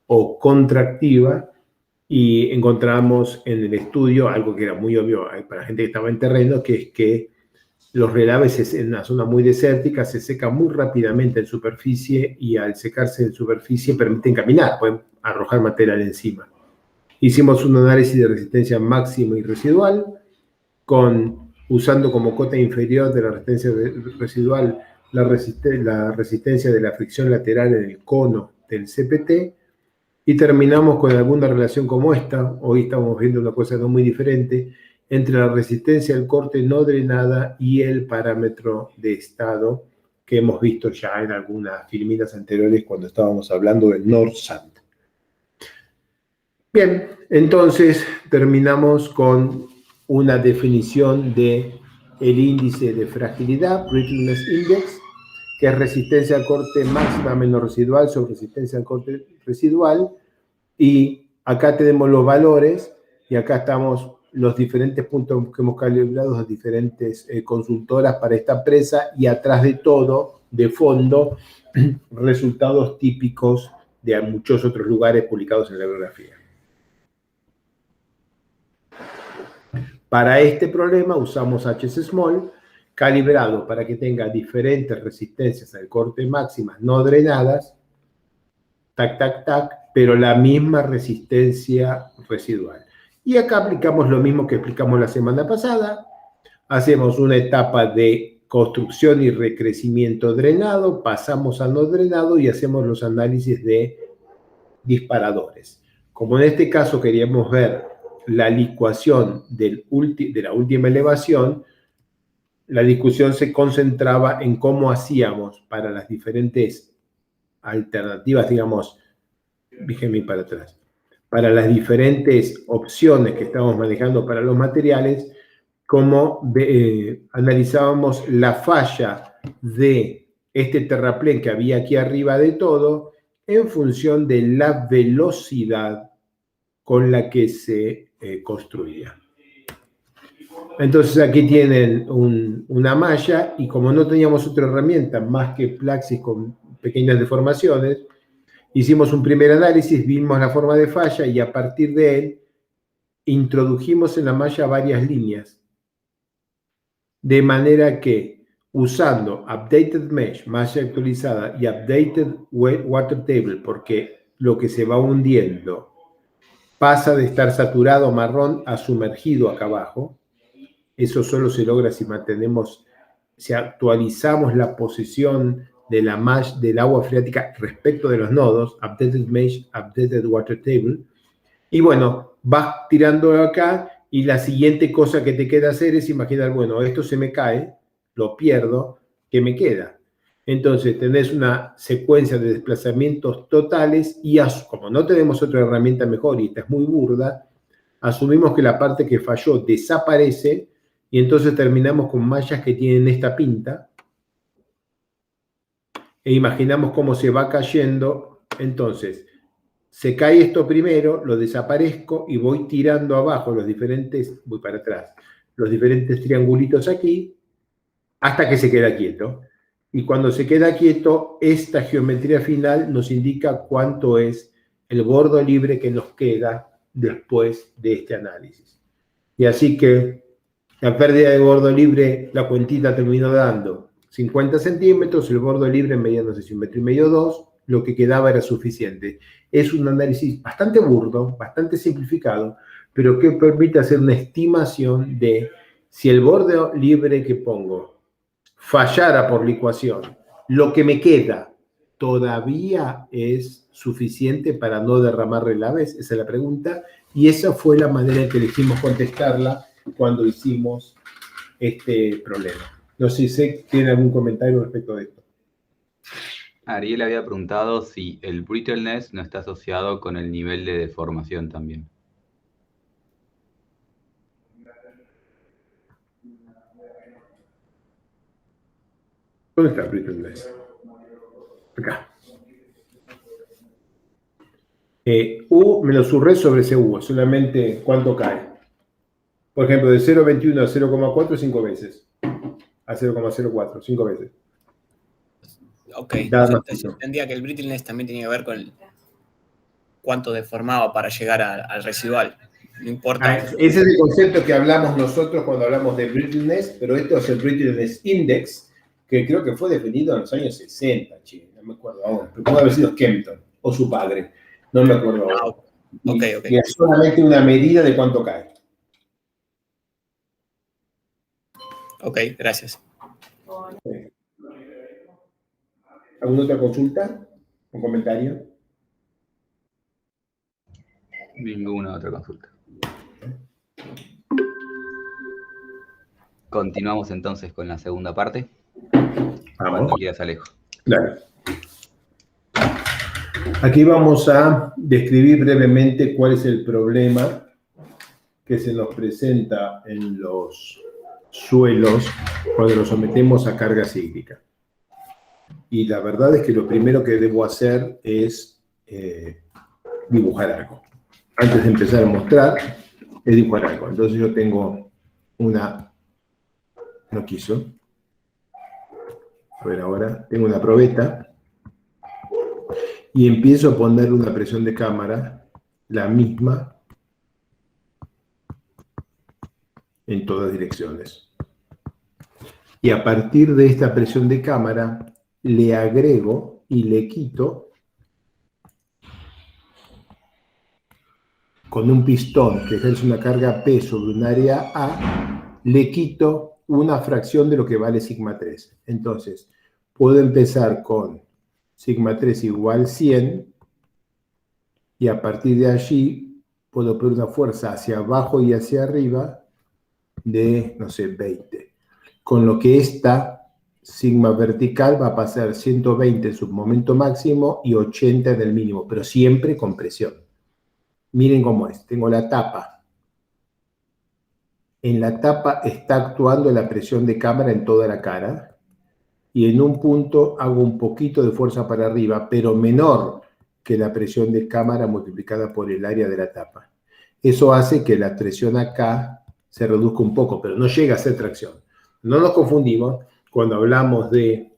o contractiva, y encontramos en el estudio algo que era muy obvio para la gente que estaba en terreno, que es que los relaves en una zona muy desértica se secan muy rápidamente en superficie y al secarse en superficie permiten caminar, pueden arrojar material encima. Hicimos un análisis de resistencia máxima y residual, usando como cota inferior de la resistencia residual la resistencia de la fricción lateral en el cono del CPT, y terminamos con alguna relación como esta. Hoy estamos viendo una cosa no muy diferente entre la resistencia al corte no drenada y el parámetro de estado que hemos visto ya en algunas filminas anteriores cuando estábamos hablando del NORSAT. Bien, entonces terminamos con una definición de el índice de fragilidad, Brittleness Index, que es resistencia al corte máxima menos residual sobre resistencia al corte residual, y acá tenemos los valores, y acá estamos los diferentes puntos que hemos calibrado, las diferentes consultoras para esta presa, y atrás de todo, de fondo, resultados típicos de muchos otros lugares publicados en la bibliografía. Para este problema usamos HS-Small, calibrado para que tenga diferentes resistencias al corte máximas no drenadas, tac, tac, tac, pero la misma resistencia residual. Y acá aplicamos lo mismo que explicamos la semana pasada. Hacemos una etapa de construcción y recrecimiento drenado, pasamos a no drenado y hacemos los análisis de disparadores. Como en este caso queríamos ver la licuación de la última elevación, la discusión se concentraba en cómo hacíamos para las diferentes alternativas, digamos, déjenme para atrás, para las diferentes opciones que estamos manejando para los materiales, cómo analizábamos la falla de este terraplén que había aquí arriba de todo en función de la velocidad con la que se construía. Entonces aquí tienen una malla, y como no teníamos otra herramienta más que Plaxis con pequeñas deformaciones, hicimos un primer análisis, vimos la forma de falla y a partir de él introdujimos en la malla varias líneas. De manera que usando Updated Mesh, malla actualizada, y Updated Water Table, porque lo que se va hundiendo pasa de estar saturado marrón a sumergido acá abajo. Eso solo se logra si actualizamos la posición de la mesh del agua freática respecto de los nodos, Updated Mesh, Updated Water Table. Y bueno, vas tirando acá, y la siguiente cosa que te queda hacer es imaginar, bueno, esto se me cae, lo pierdo, ¿qué me queda? Entonces tenés una secuencia de desplazamientos totales y como no tenemos otra herramienta mejor y esta es muy burda, asumimos que la parte que falló desaparece y entonces terminamos con mallas que tienen esta pinta e imaginamos cómo se va cayendo. Entonces, se cae esto primero, lo desaparezco y voy tirando abajo voy para atrás, los diferentes triangulitos aquí, hasta que se queda quieto. Y cuando se queda quieto, esta geometría final nos indica cuánto es el bordo libre que nos queda después de este análisis. Y así que la pérdida de bordo libre, la cuentita terminó dando 50 centímetros, el bordo libre mediándose 1,5 metros, 2, lo que quedaba era suficiente. Es un análisis bastante burdo, bastante simplificado, pero que permite hacer una estimación de si el bordo libre que pongo fallara por licuación, lo que me queda todavía es suficiente para no derramar relaves. Esa es la pregunta, y esa fue la manera en que elegimos contestarla cuando hicimos este problema. No sé si tiene algún comentario respecto de esto. Ariel había preguntado si el brittleness no está asociado con el nivel de deformación también. ¿Dónde está el brittleness? Acá. U me lo surré sobre ese U, solamente cuánto cae. Por ejemplo, de 0,21 a 0,4, 5 veces. A 0,04, 5 veces. Ok, entonces entendía que el brittleness también tenía que ver con cuánto deformaba para llegar al residual. No importa. Ese es el concepto que hablamos nosotros cuando hablamos de brittleness, pero esto es el brittleness index, que creo que fue definido en los años 60, che, no me acuerdo ahora, pero puede haber sido Kempton o su padre, no me acuerdo ahora. Okay. Y es solamente una medida de cuánto cae. Ok, gracias. ¿Alguna otra consulta? ¿Un comentario? Ninguna otra consulta. Continuamos entonces con la segunda parte. Cuando quieras, Alejo. Claro. Aquí vamos a describir brevemente cuál es el problema que se nos presenta en los suelos cuando los sometemos a carga cíclica. Y la verdad es que lo primero que debo hacer es dibujar algo. Antes de empezar a mostrar, es dibujar algo. Entonces yo tengo una... No quiso. A ver ahora, tengo una probeta. Y empiezo a poner una presión de cámara, la misma, en todas direcciones. Y a partir de esta presión de cámara, le agrego y le quito con un pistón que ejerce una carga P sobre un área A, le quito una fracción de lo que vale sigma 3. Entonces, puedo empezar con sigma 3 igual 100 y a partir de allí puedo poner una fuerza hacia abajo y hacia arriba de, no sé, 20. Con lo que esta sigma vertical va a pasar 120 en su momento máximo y 80 en el mínimo, pero siempre con presión. Miren cómo es. Tengo la tapa. En la tapa está actuando la presión de cámara en toda la cara y en un punto hago un poquito de fuerza para arriba, pero menor que la presión de cámara multiplicada por el área de la tapa. Eso hace que la presión acá se reduzca un poco, pero no llega a ser tracción. No nos confundimos, cuando hablamos de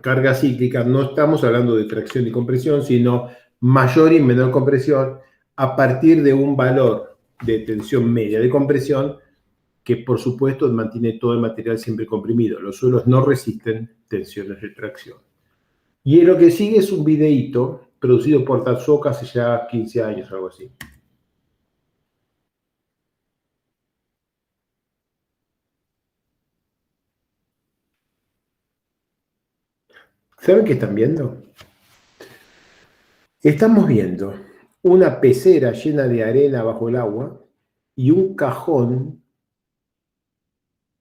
carga cíclica, no estamos hablando de tracción y compresión, sino mayor y menor compresión a partir de un valor de tensión media de compresión que, por supuesto, mantiene todo el material siempre comprimido. Los suelos no resisten tensiones de tracción. Y lo que sigue es un videíto producido por Tatsuoka hace ya 15 años, algo así. ¿Saben qué están viendo? Estamos viendo una pecera llena de arena bajo el agua y un cajón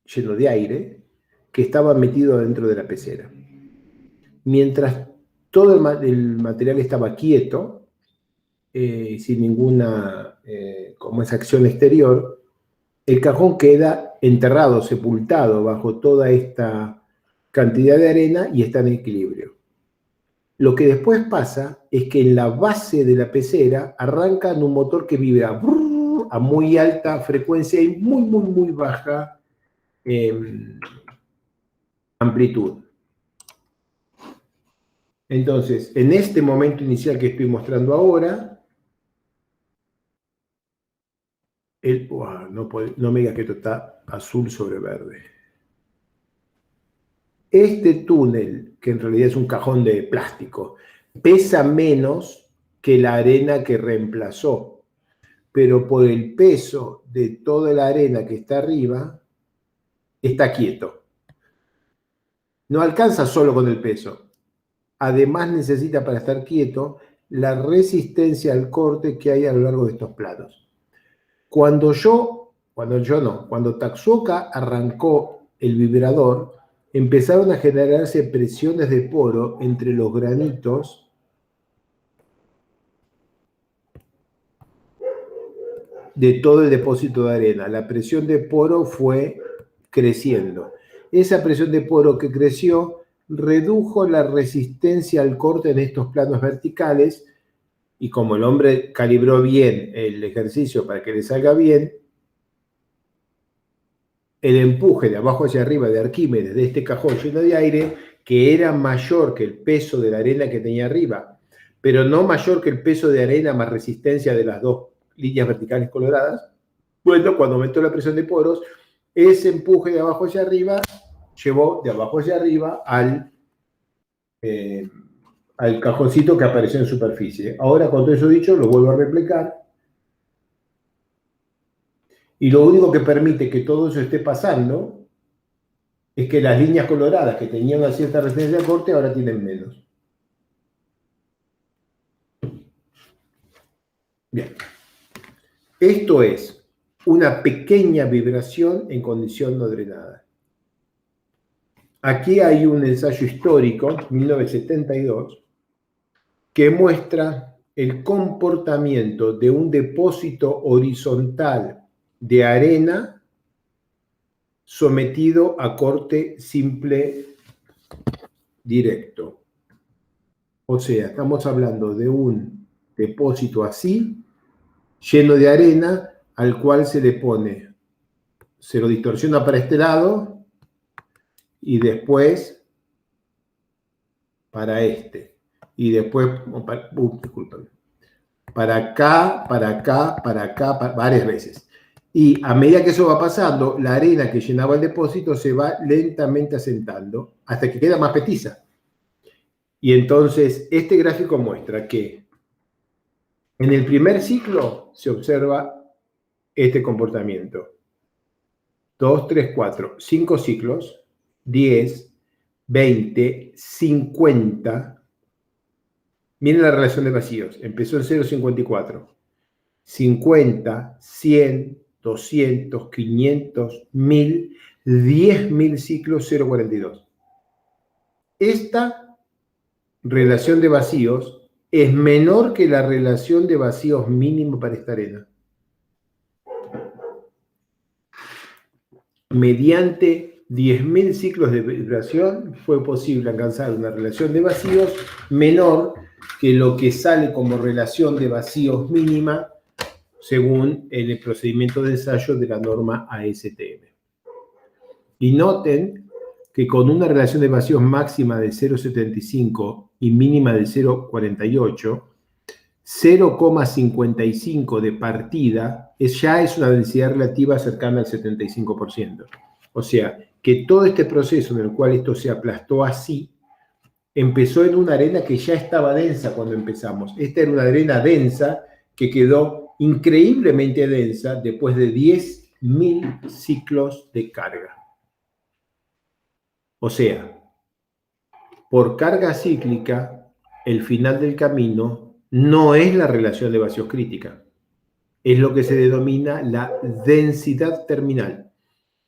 lleno de aire que estaba metido dentro de la pecera. Mientras todo el material estaba quieto, sin ninguna como esa acción exterior, el cajón queda enterrado, sepultado bajo toda esta cantidad de arena y está en equilibrio. Lo que después pasa es que en la base de la pecera arrancan un motor que vibra a muy alta frecuencia y muy baja amplitud. Entonces, en este momento inicial que estoy mostrando ahora, no me digas que esto está azul sobre verde. Este túnel, que en realidad es un cajón de plástico, pesa menos que la arena que reemplazó, pero por el peso de toda la arena que está arriba, está quieto. No alcanza solo con el peso. Además necesita para estar quieto la resistencia al corte que hay a lo largo de estos planos. Cuando Tatsuoka arrancó el vibrador, empezaron a generarse presiones de poro entre los granitos de todo el depósito de arena. La presión de poro fue creciendo. Esa presión de poro que creció redujo la resistencia al corte en estos planos verticales y como el hombre calibró bien el ejercicio para que le salga bien, el empuje de abajo hacia arriba de Arquímedes, de este cajón lleno de aire, que era mayor que el peso de la arena que tenía arriba, pero no mayor que el peso de arena más resistencia de las dos líneas verticales coloradas. Bueno, cuando aumentó la presión de poros, ese empuje de abajo hacia arriba llevó de abajo hacia arriba al cajoncito que apareció en superficie. Ahora, con todo eso dicho, lo vuelvo a replicar. Y lo único que permite que todo eso esté pasando es que las líneas coloradas que tenían una cierta resistencia al corte ahora tienen menos. Bien. Esto es una pequeña vibración en condición no drenada. Aquí hay un ensayo histórico, 1972, que muestra el comportamiento de un depósito horizontal de arena sometido a corte simple directo. O sea, estamos hablando de un depósito así, lleno de arena, al cual se le pone, se lo distorsiona para este lado y después para este. Y después, disculpen, para acá, varias veces. Y a medida que eso va pasando, la arena que llenaba el depósito se va lentamente asentando hasta que queda más petiza. Y entonces, este gráfico muestra que en el primer ciclo se observa este comportamiento. 2, 3, 4, 5 ciclos, 10, 20, 50. Miren la relación de vacíos. Empezó en 0,54. 50, 100, 200, 500, 1000, 10.000 ciclos, 0,42. Esta relación de vacíos es menor que la relación de vacíos mínimo para esta arena. Mediante 10.000 ciclos de vibración fue posible alcanzar una relación de vacíos menor que lo que sale como relación de vacíos mínima según el procedimiento de ensayo de la norma ASTM. Y noten que con una relación de vacíos máxima de 0,75 y mínima de 0,48, 0,55 de partida ya es una densidad relativa cercana al 75%. O sea, que todo este proceso en el cual esto se aplastó así, empezó en una arena que ya estaba densa cuando empezamos. Esta era una arena densa que quedó increíblemente densa después de 10.000 ciclos de carga. O sea, por carga cíclica, el final del camino no es la relación de vacíos crítica, es lo que se denomina la densidad terminal.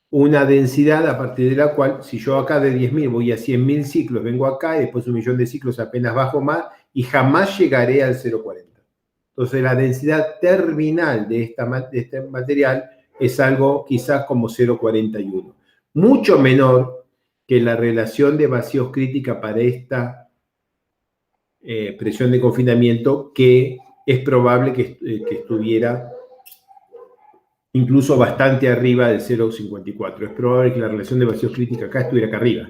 Una densidad a partir de la cual, si yo acá de 10.000 voy a 100.000 ciclos, vengo acá y después 1.000.000 de ciclos apenas bajo más y jamás llegaré al 0,40. Entonces la densidad terminal de este material es algo quizás como 0,41. Mucho menor que la relación de vacíos crítica para esta presión de confinamiento, que es probable que estuviera incluso bastante arriba del 0,54. Es probable que la relación de vacíos crítica acá estuviera acá arriba.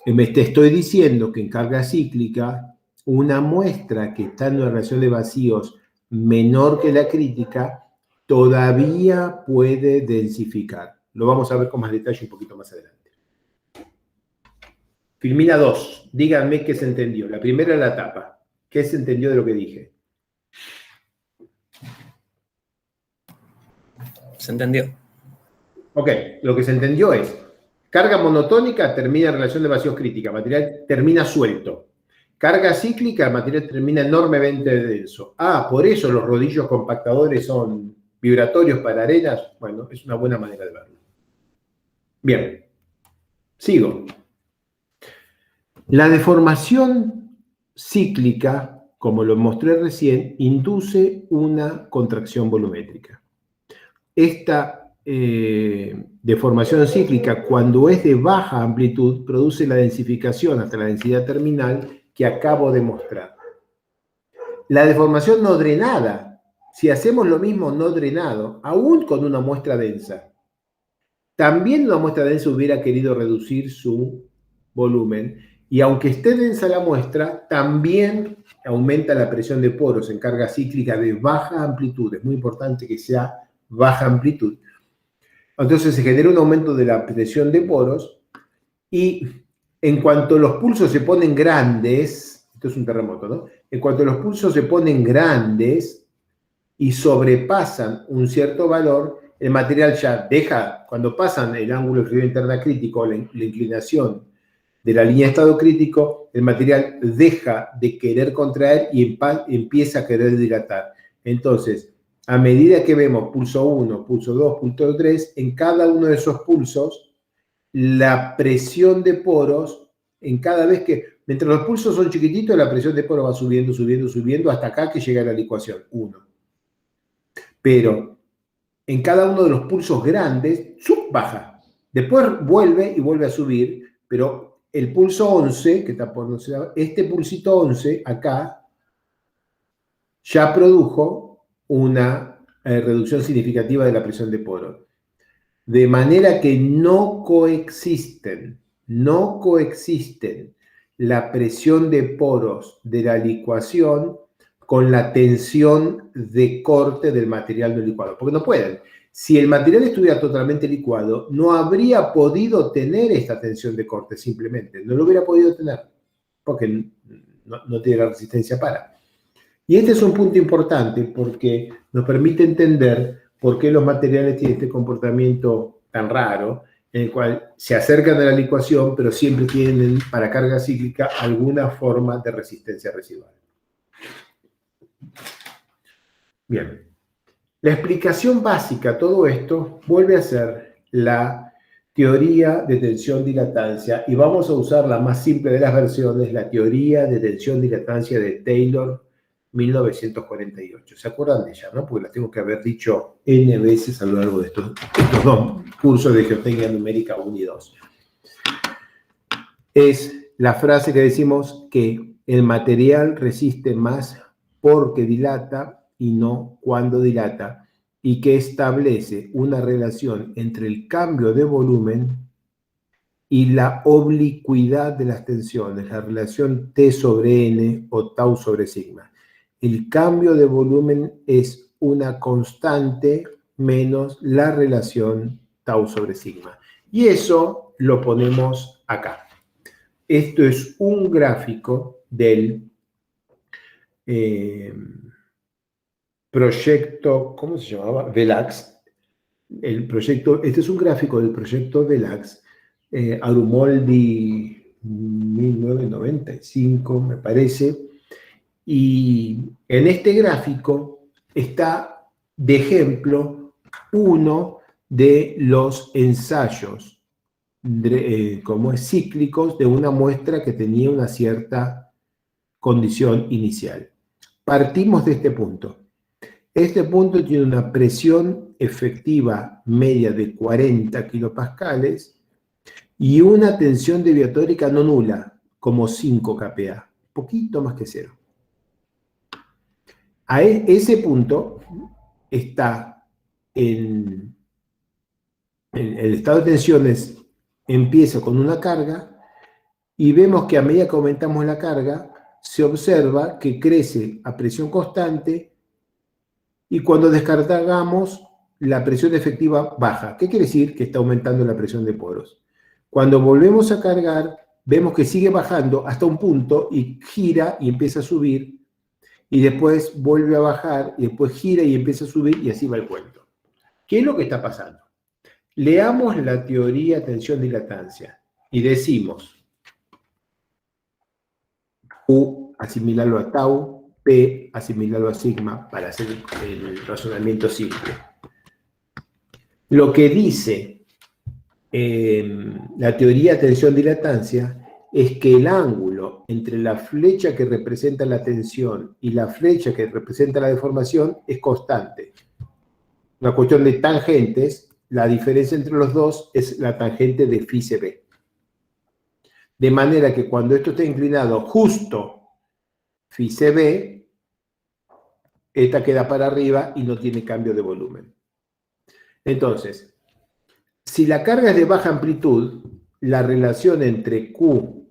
Te estoy diciendo que en carga cíclica, una muestra que está en una relación de vacíos menor que la crítica todavía puede densificar. Lo vamos a ver con más detalle un poquito más adelante. Filmina 2. Díganme qué se entendió. La primera es la tapa. ¿Qué se entendió de lo que dije? Se entendió. Ok, lo que se entendió es, carga monotónica termina en relación de vacíos crítica, material termina suelto. Carga cíclica, material termina enormemente denso. Ah, por eso los rodillos compactadores son vibratorios para arenas. Bueno, es una buena manera de verlo. Bien, sigo. La deformación cíclica, como lo mostré recién, induce una contracción volumétrica. Esta deformación cíclica, cuando es de baja amplitud, produce la densificación hasta la densidad terminal que acabo de mostrar. La deformación no drenada, si hacemos lo mismo no drenado, aún con una muestra densa, también una muestra densa hubiera querido reducir su volumen, y aunque esté densa la muestra, también aumenta la presión de poros en carga cíclica de baja amplitud. Es muy importante que sea baja amplitud. Entonces se genera un aumento de la presión de poros, y en cuanto los pulsos se ponen grandes, esto es un terremoto, ¿no? En cuanto los pulsos se ponen grandes y sobrepasan un cierto valor, el material ya deja, cuando pasan el ángulo de fluidez interna crítico, la inclinación de la línea de estado crítico, el material deja de querer contraer y empieza a querer dilatar. Entonces, a medida que vemos pulso 1, pulso 2, pulso 3, en cada uno de esos pulsos, la presión de poros, en cada vez que, mientras los pulsos son chiquititos, la presión de poros va subiendo, subiendo, subiendo, hasta acá que llega a la licuación, 1. Pero en cada uno de los pulsos grandes, baja. Después vuelve y vuelve a subir, pero el pulso 11, que está por este pulsito 11, acá, ya produjo una reducción significativa de la presión de poros. De manera que no coexisten la presión de poros de la licuación con la tensión de corte del material no licuado, porque no pueden. Si el material estuviera totalmente licuado, no habría podido tener esta tensión de corte simplemente, no lo hubiera podido tener, porque no tiene la resistencia para. Y este es un punto importante porque nos permite entender por qué los materiales tienen este comportamiento tan raro, en el cual se acercan a la licuación, pero siempre tienen para carga cíclica alguna forma de resistencia residual. Bien. La explicación básica a todo esto vuelve a ser la teoría de tensión-dilatancia, y vamos a usar la más simple de las versiones, la teoría de tensión-dilatancia de Taylor, 1948. ¿Se acuerdan de ella, no? Porque la tengo que haber dicho N veces a lo largo de estos dos cursos de geotecnia numérica 1 y 2. Es la frase que decimos que el material resiste más porque dilata y no cuando dilata, y que establece una relación entre el cambio de volumen y la oblicuidad de las tensiones, la relación T sobre N o tau sobre sigma. El cambio de volumen es una constante menos la relación tau sobre sigma. Y eso lo ponemos acá. Esto es un gráfico del proyecto, ¿cómo se llamaba? VELAX. Este es un gráfico del proyecto VELAX, Arumoldi 1995, me parece. Y en este gráfico está de ejemplo uno de los ensayos como es cíclicos de una muestra que tenía una cierta condición inicial. Partimos de este punto. Este punto tiene una presión efectiva media de 40 kilopascales y una tensión deviatórica no nula, como 5 kPa, poquito más que cero. A ese punto está en el estado de tensiones, empieza con una carga, y vemos que a medida que aumentamos la carga, se observa que crece a presión constante, y cuando descargamos, la presión efectiva baja. ¿Qué quiere decir? Que está aumentando la presión de poros. Cuando volvemos a cargar, vemos que sigue bajando hasta un punto y gira y empieza a subir, y después vuelve a bajar, y después gira y empieza a subir, y así va el cuento. ¿Qué es lo que está pasando? Leamos la teoría tensión-dilatancia y decimos U asimilarlo a tau, P asimilarlo a sigma, para hacer el razonamiento simple. Lo que dice la teoría tensión-dilatancia es que el ángulo entre la flecha que representa la tensión y la flecha que representa la deformación es constante. Una cuestión de tangentes, la diferencia entre los dos es la tangente de phi CB. De manera que cuando esto está inclinado justo phi CB, esta queda para arriba y no tiene cambio de volumen. Entonces, Si la carga es de baja amplitud, la relación entre Q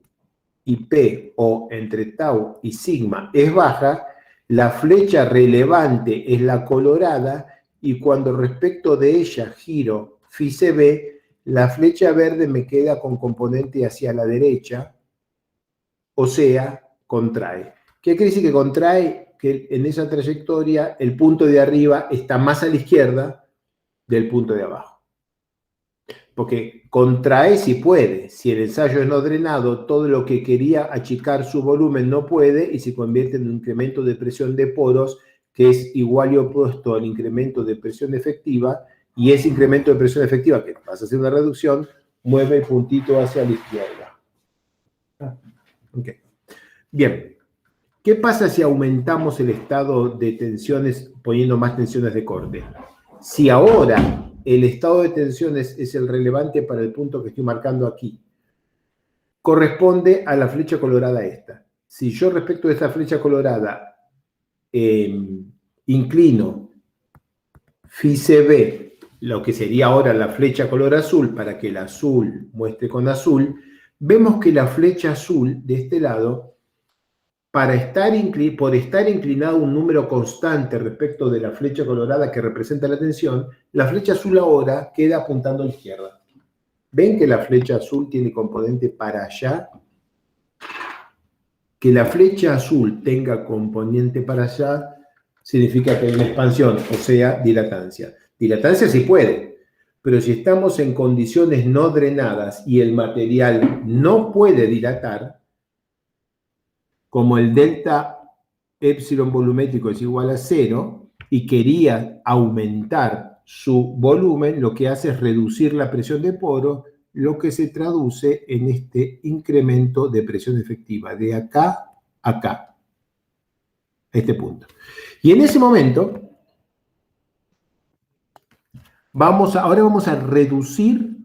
y P o entre tau y sigma es baja, la flecha relevante es la colorada y cuando respecto de ella giro phi CB, la flecha verde me queda con componente hacia la derecha, o sea, contrae. ¿Qué quiere decir que contrae? Que en esa trayectoria el punto de arriba está más a la izquierda del punto de abajo. Porque contrae si puede. Si el ensayo es no drenado, todo lo que quería achicar su volumen no puede y se convierte en un incremento de presión de poros que es igual y opuesto al incremento de presión efectiva, y ese incremento de presión efectiva, que pasa a ser una reducción, mueve el puntito hacia la izquierda. Okay. Bien. ¿Qué pasa si aumentamos el estado de tensiones poniendo más tensiones de corte? Si ahora el estado de tensiones es el relevante para el punto que estoy marcando aquí, corresponde a la flecha colorada esta. Si yo respecto de esta flecha colorada inclino phi CB, lo que sería ahora la flecha color azul, para que el azul muestre con azul, vemos que la flecha azul de este lado, por estar inclinado un número constante respecto de la flecha colorada que representa la tensión, la flecha azul ahora queda apuntando a la izquierda. ¿Ven que la flecha azul tiene componente para allá? Que la flecha azul tenga componente para allá significa que hay una expansión, o sea, dilatancia. Dilatancia sí puede, pero si estamos en condiciones no drenadas y el material no puede dilatar, como el delta epsilon volumétrico es igual a 0 y quería aumentar su volumen, lo que hace es reducir la presión de poro, lo que se traduce en este incremento de presión efectiva, de acá a acá, a este punto. Y en ese momento, ahora vamos a reducir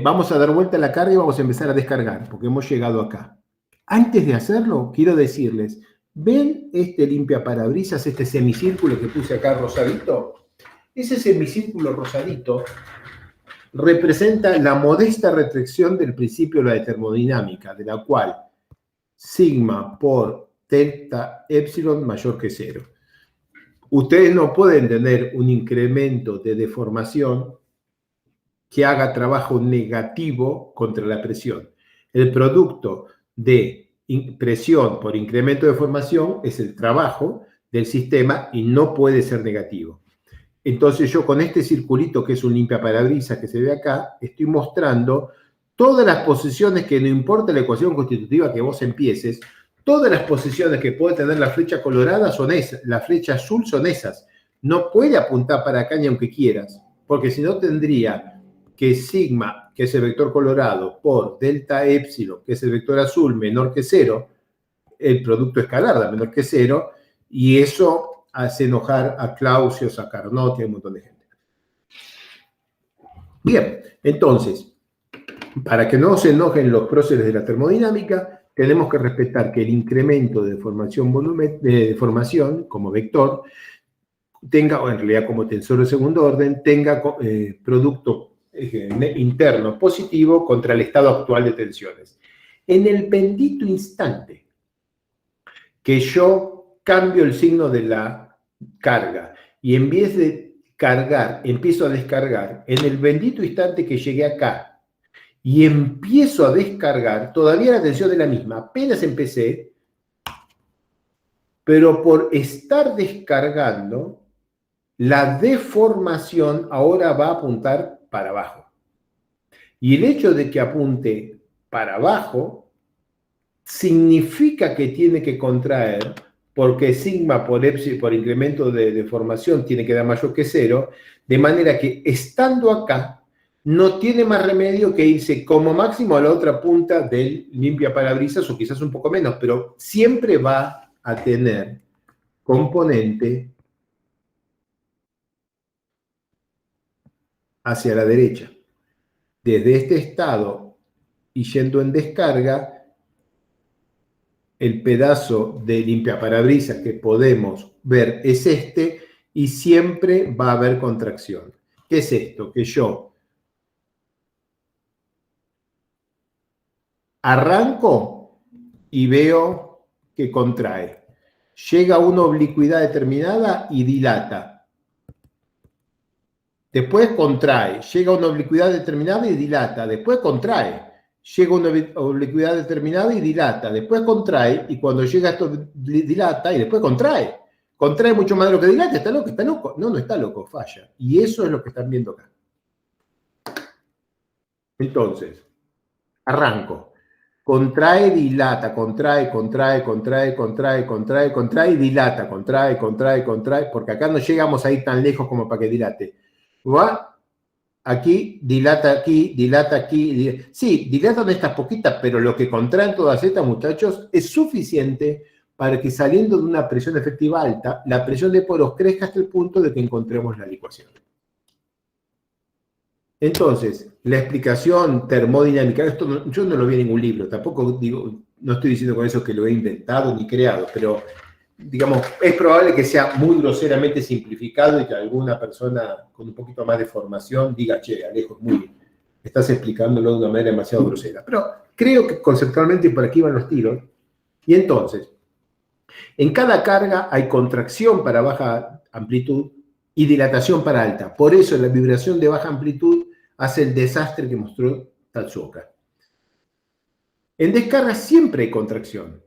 vamos a dar vuelta a la carga y vamos a empezar a descargar, porque hemos llegado acá. Antes de hacerlo, quiero decirles, ¿ven este limpiaparabrisas, este semicírculo que puse acá rosadito? Ese semicírculo rosadito representa la modesta restricción del principio de la termodinámica, de la cual sigma por delta epsilon mayor que 0. Ustedes no pueden tener un incremento de deformación que haga trabajo negativo contra la presión. El producto de presión por incremento de deformación es el trabajo del sistema y no puede ser negativo. Entonces yo con este circulito, que es un limpiaparabrisas que se ve acá, estoy mostrando todas las posiciones que, no importa la ecuación constitutiva que vos empieces, todas las posiciones que puede tener la flecha colorada son esas, la flecha azul son esas. No puede apuntar para acá ni aunque quieras, porque si no tendría que sigma, que es el vector colorado, por delta epsilon, que es el vector azul, menor que 0, el producto escalar da menor que 0, y eso hace enojar a Clausius, a Carnot y a un montón de gente. Bien, entonces, para que no se enojen los próceres de la termodinámica, tenemos que respetar que el incremento de deformación como vector tenga, o en realidad como tensor de segundo orden, tenga producto interno positivo contra el estado actual de tensiones. En el bendito instante que yo cambio el signo de la carga y en vez de cargar, empiezo a descargar, en el bendito instante que llegué acá y empiezo a descargar, todavía la tensión es la misma, apenas empecé, pero por estar descargando, la deformación ahora va a apuntar para abajo. Y el hecho de que apunte para abajo significa que tiene que contraer, porque sigma por epsilon, por incremento de deformación, tiene que dar mayor que 0, de manera que estando acá, no tiene más remedio que irse como máximo a la otra punta del limpiaparabrisas, o quizás un poco menos, pero siempre va a tener componente hacia la derecha. Desde este estado y yendo en descarga, el pedazo de limpiaparabrisas que podemos ver es este y siempre va a haber contracción. ¿Qué es esto? Que yo arranco y veo que contrae. Llega a una oblicuidad determinada y dilata. Después contrae. Llega a una oblicuidad determinada y dilata. Después contrae. Llega a una oblicuidad determinada y dilata. Después contrae. Y cuando llega esto dilata y después contrae. Contrae mucho más de lo que dilata. ¿Está loco? ¿Está loco? No, no está loco. Falla. Y eso es lo que están viendo acá. Entonces, arranco. Contrae, dilata, contrae, contrae, contrae, contrae, contrae, contrae, dilata, contrae, contrae, contrae, porque acá no llegamos a ir tan lejos como para que dilate. Va aquí, dilata aquí, dilata aquí. Sí, dilatan estas poquitas, pero lo que contraen todas estas, muchachos, es suficiente para que saliendo de una presión efectiva alta, la presión de poros crezca hasta el punto de que encontremos la licuación. Entonces, la explicación termodinámica, esto yo no lo vi en ningún libro, tampoco digo, no estoy diciendo con eso que lo he inventado ni creado, pero digamos, es probable que sea muy groseramente simplificado y que alguna persona con un poquito más de formación diga, che, Alejo, estás explicándolo de una manera demasiado grosera. Pero creo que conceptualmente por aquí van los tiros. Y entonces, en cada carga hay contracción para baja amplitud y dilatación para alta. Por eso la vibración de baja amplitud hace el desastre que mostró Tatsuoka. En descarga siempre hay contracción.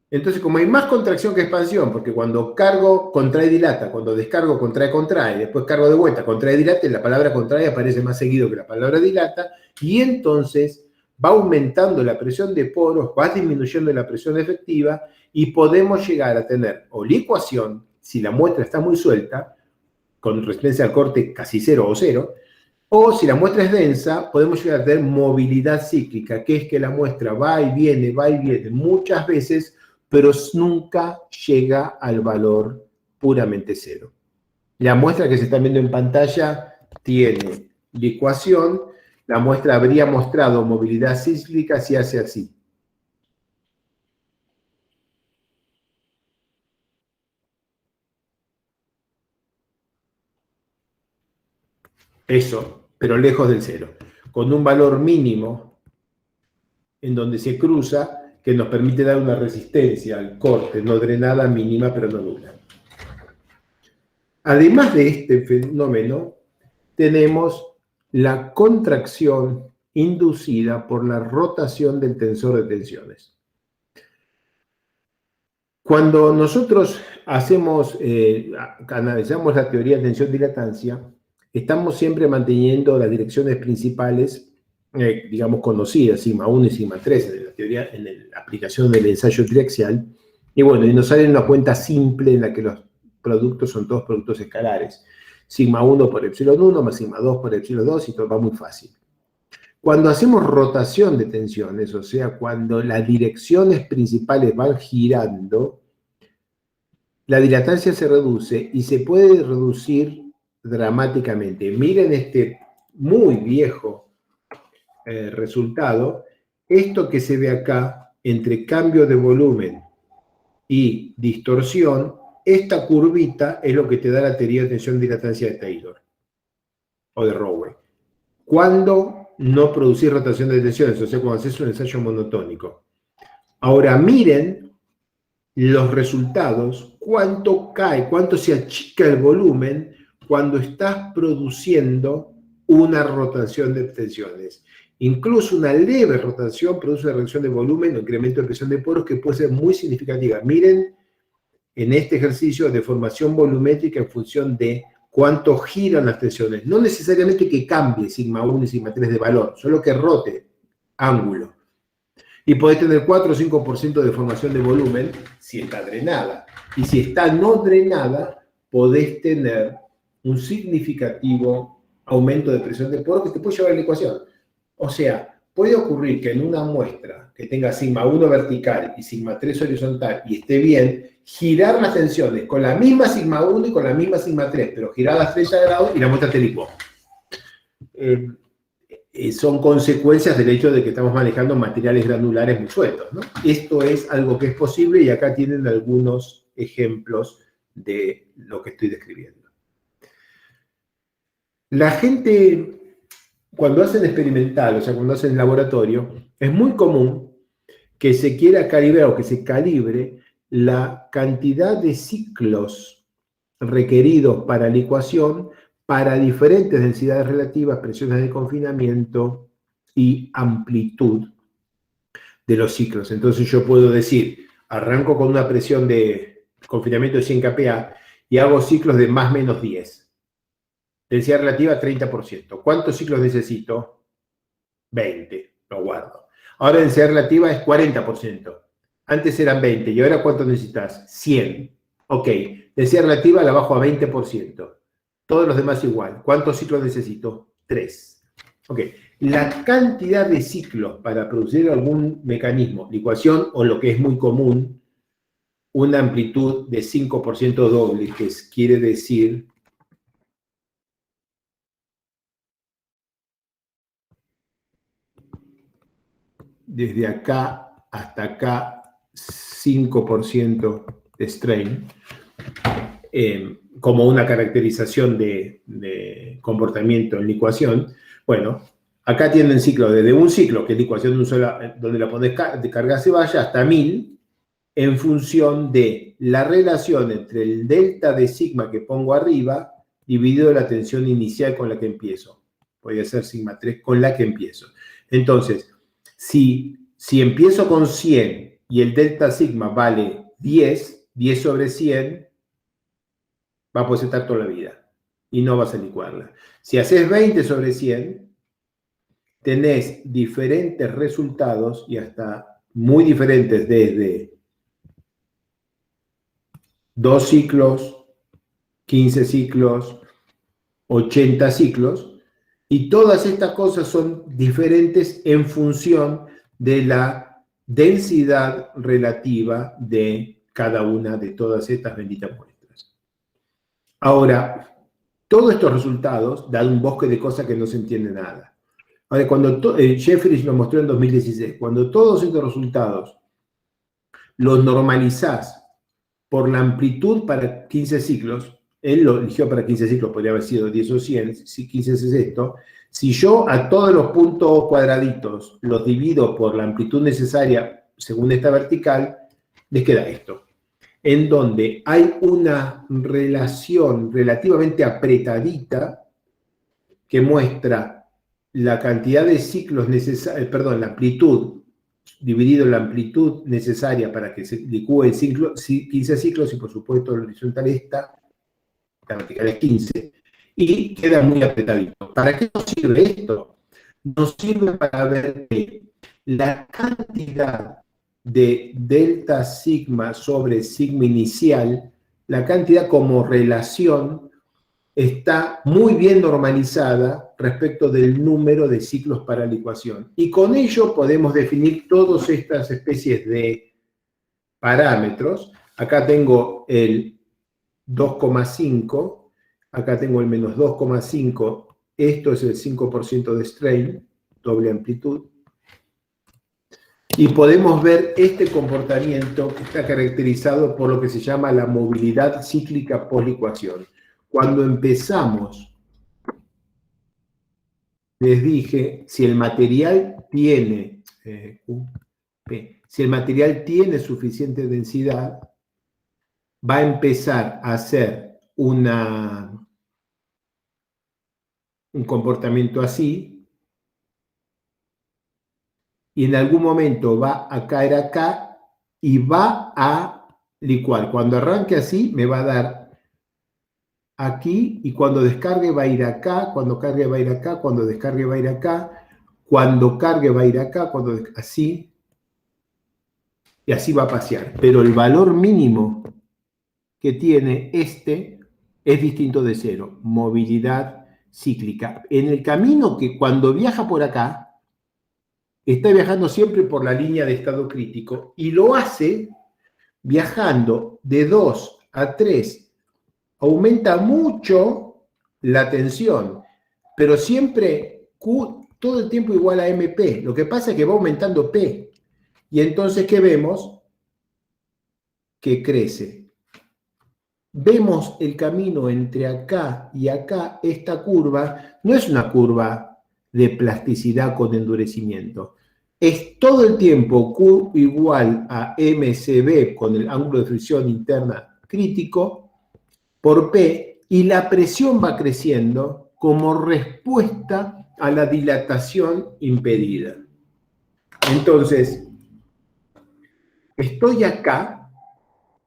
Entonces, como hay más contracción que expansión, porque cuando cargo, contrae, dilata, cuando descargo, contrae, contrae, después cargo de vuelta, contrae, dilata, y la palabra contrae aparece más seguido que la palabra dilata, y entonces va aumentando la presión de poros, va disminuyendo la presión efectiva, y podemos llegar a tener o licuación, si la muestra está muy suelta, con resistencia al corte casi cero o cero, o si la muestra es densa, podemos llegar a tener movilidad cíclica, que es que la muestra va y viene muchas veces, pero nunca llega al valor puramente cero. La muestra que se está viendo en pantalla tiene licuación, la muestra habría mostrado movilidad cíclica si hace así. Eso, pero lejos del cero, con un valor mínimo en donde se cruza, que nos permite dar una resistencia al corte no drenada mínima, pero no nula. Además de este fenómeno, tenemos la contracción inducida por la rotación del tensor de tensiones. Cuando nosotros analizamos la teoría de tensión-dilatancia, estamos siempre manteniendo las direcciones principales, digamos, conocidas, sigma 1 y sigma 3, en la teoría, en la aplicación del ensayo triaxial. Y bueno, y nos sale una cuenta simple en la que los productos son todos productos escalares. Sigma 1 por epsilon 1 más sigma 2 por epsilon 2 y todo va muy fácil. Cuando hacemos rotación de tensiones, o sea, cuando las direcciones principales van girando, la dilatancia se reduce y se puede reducir dramáticamente. Miren este muy viejo resultado. Esto que se ve acá, entre cambio de volumen y distorsión, esta curvita es lo que te da la teoría de tensión-dilatancia de Taylor o de Rowe. Cuando no producir rotación de tensiones, o sea, cuando haces un ensayo monotónico. Ahora miren los resultados, cuánto cae, cuánto se achica el volumen cuando estás produciendo una rotación de tensiones. Incluso una leve rotación produce una reducción de volumen o incremento de presión de poros que puede ser muy significativa. Miren en este ejercicio de deformación volumétrica en función de cuánto giran las tensiones. No necesariamente que cambie sigma 1 y sigma 3 de valor, solo que rote ángulo. Y podés tener 4 o 5% de deformación de volumen si está drenada. Y si está no drenada, podés tener un significativo aumento de presión de poro que te puede llevar a la ecuación. O sea, puede ocurrir que en una muestra que tenga sigma 1 vertical y sigma 3 horizontal y esté bien, girar las tensiones con la misma sigma 1 y con la misma sigma 3, pero giradas 30 grados y la muestra te licuó. Son consecuencias del hecho de que estamos manejando materiales granulares muy sueltos, ¿no? Esto es algo que es posible y acá tienen algunos ejemplos de lo que estoy describiendo. La gente, cuando hacen experimental, o sea, cuando hacen laboratorio, es muy común que se quiera calibrar o que se calibre la cantidad de ciclos requeridos para la ecuación para diferentes densidades relativas, presiones de confinamiento y amplitud de los ciclos. Entonces yo puedo decir, arranco con una presión de confinamiento de 100 kPa y hago ciclos de más o menos 10. Densidad relativa 30%. ¿Cuántos ciclos necesito? 20. Lo guardo. Ahora densidad relativa es 40%. Antes eran 20. ¿Y ahora cuánto necesitas? 100. Ok. Densidad relativa la bajo a 20%. Todos los demás igual. ¿Cuántos ciclos necesito? 3. Ok. La cantidad de ciclos para producir algún mecanismo, licuación o lo que es muy común, una amplitud de 5% doble, que quiere decir desde acá hasta acá 5% de strain, como una caracterización de comportamiento en licuación. Bueno, acá tienen ciclos desde un ciclo, que es licuación de un solo, donde la pones de carga se vaya, hasta 1000, en función de la relación entre el delta de sigma que pongo arriba dividido la tensión inicial con la que empiezo. Podría ser sigma 3 con la que empiezo. Entonces, si empiezo con 100 y el delta sigma vale 10 sobre 100, va a estar toda la vida y no vas a licuarla. Si haces 20 sobre 100, tenés diferentes resultados y hasta muy diferentes, desde 2 ciclos, 15 ciclos, 80 ciclos, y todas estas cosas son diferentes en función de la densidad relativa de cada una de todas estas benditas muestras. Ahora, todos estos resultados dan un bosque de cosas que no se entiende nada. Ahora, cuando Jeffries lo mostró en 2016, cuando todos estos resultados los normalizás por la amplitud para 15 ciclos, él lo eligió para 15 ciclos, podría haber sido 10 o 100, si 15 es esto. Si yo a todos los puntos cuadraditos los divido por la amplitud necesaria según esta vertical, les queda esto, en donde hay una relación relativamente apretadita que muestra la cantidad de ciclos necesarios, la amplitud dividido la amplitud necesaria para que se licúe el ciclo, 15 ciclos, y por supuesto la horizontal esta vertical es 15, y queda muy apretadito. ¿Para qué nos sirve esto? Nos sirve para ver que la cantidad de delta sigma sobre sigma inicial, la cantidad como relación, está muy bien normalizada respecto del número de ciclos para licuación. Y con ello podemos definir todas estas especies de parámetros. Acá tengo el 2,5, acá tengo el menos 2,5, esto es el 5% de strain, doble amplitud. Y podemos ver este comportamiento que está caracterizado por lo que se llama la movilidad cíclica post-licuación. Cuando empezamos, les dije, si el material tiene, suficiente densidad, va a empezar a hacer un comportamiento así, y en algún momento va a caer acá y va a licuar. Cuando arranque así, me va a dar aquí, y cuando descargue va a ir acá, cuando cargue va a ir acá, cuando descargue va a ir acá, cuando cargue va a ir acá, así, y así va a pasear. Pero el valor mínimo que tiene este es distinto de cero, movilidad cíclica. En el camino que cuando viaja por acá, está viajando siempre por la línea de estado crítico, y lo hace viajando de 2 a 3, aumenta mucho la tensión, pero siempre Q todo el tiempo igual a MP. Lo que pasa es que va aumentando P. Y entonces, ¿qué vemos? Que crece. vemos el camino entre acá y acá, esta curva no es una curva de plasticidad con endurecimiento. Es todo el tiempo Q igual a MCB con el ángulo de fricción interna crítico por P, y la presión va creciendo como respuesta a la dilatación impedida. Entonces, estoy acá,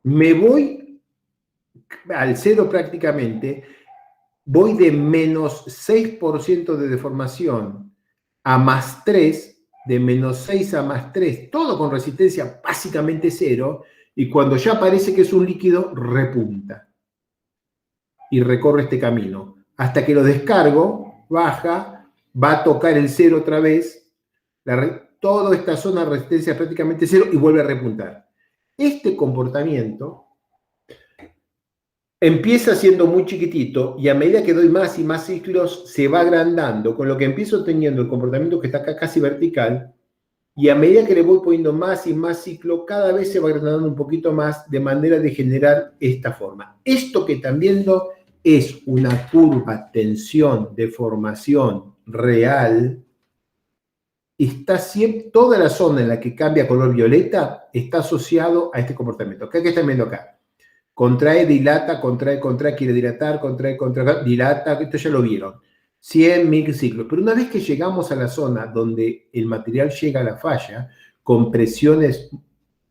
me voy al cero prácticamente, voy de menos 6% de deformación a más 3, de menos 6 a más 3, todo con resistencia básicamente cero, y cuando ya parece que es un líquido, repunta y recorre este camino. Hasta que lo descargo, baja, va a tocar el cero otra vez, toda esta zona de resistencia es prácticamente cero y vuelve a repuntar. Este comportamiento empieza siendo muy chiquitito y a medida que doy más y más ciclos se va agrandando, con lo que empiezo teniendo el comportamiento que está acá casi vertical, y a medida que le voy poniendo más y más ciclo, cada vez se va agrandando un poquito más, de manera de generar esta forma. Esto que están viendo es una curva tensión-deformación real. Está siempre, toda la zona en la que cambia color violeta está asociado a este comportamiento. ¿Qué están viendo acá? Contrae, dilata, contrae, contrae, quiere dilatar, contrae, contrae, dilata, esto ya lo vieron. 100.000 ciclos. Pero una vez que llegamos a la zona donde el material llega a la falla, con presiones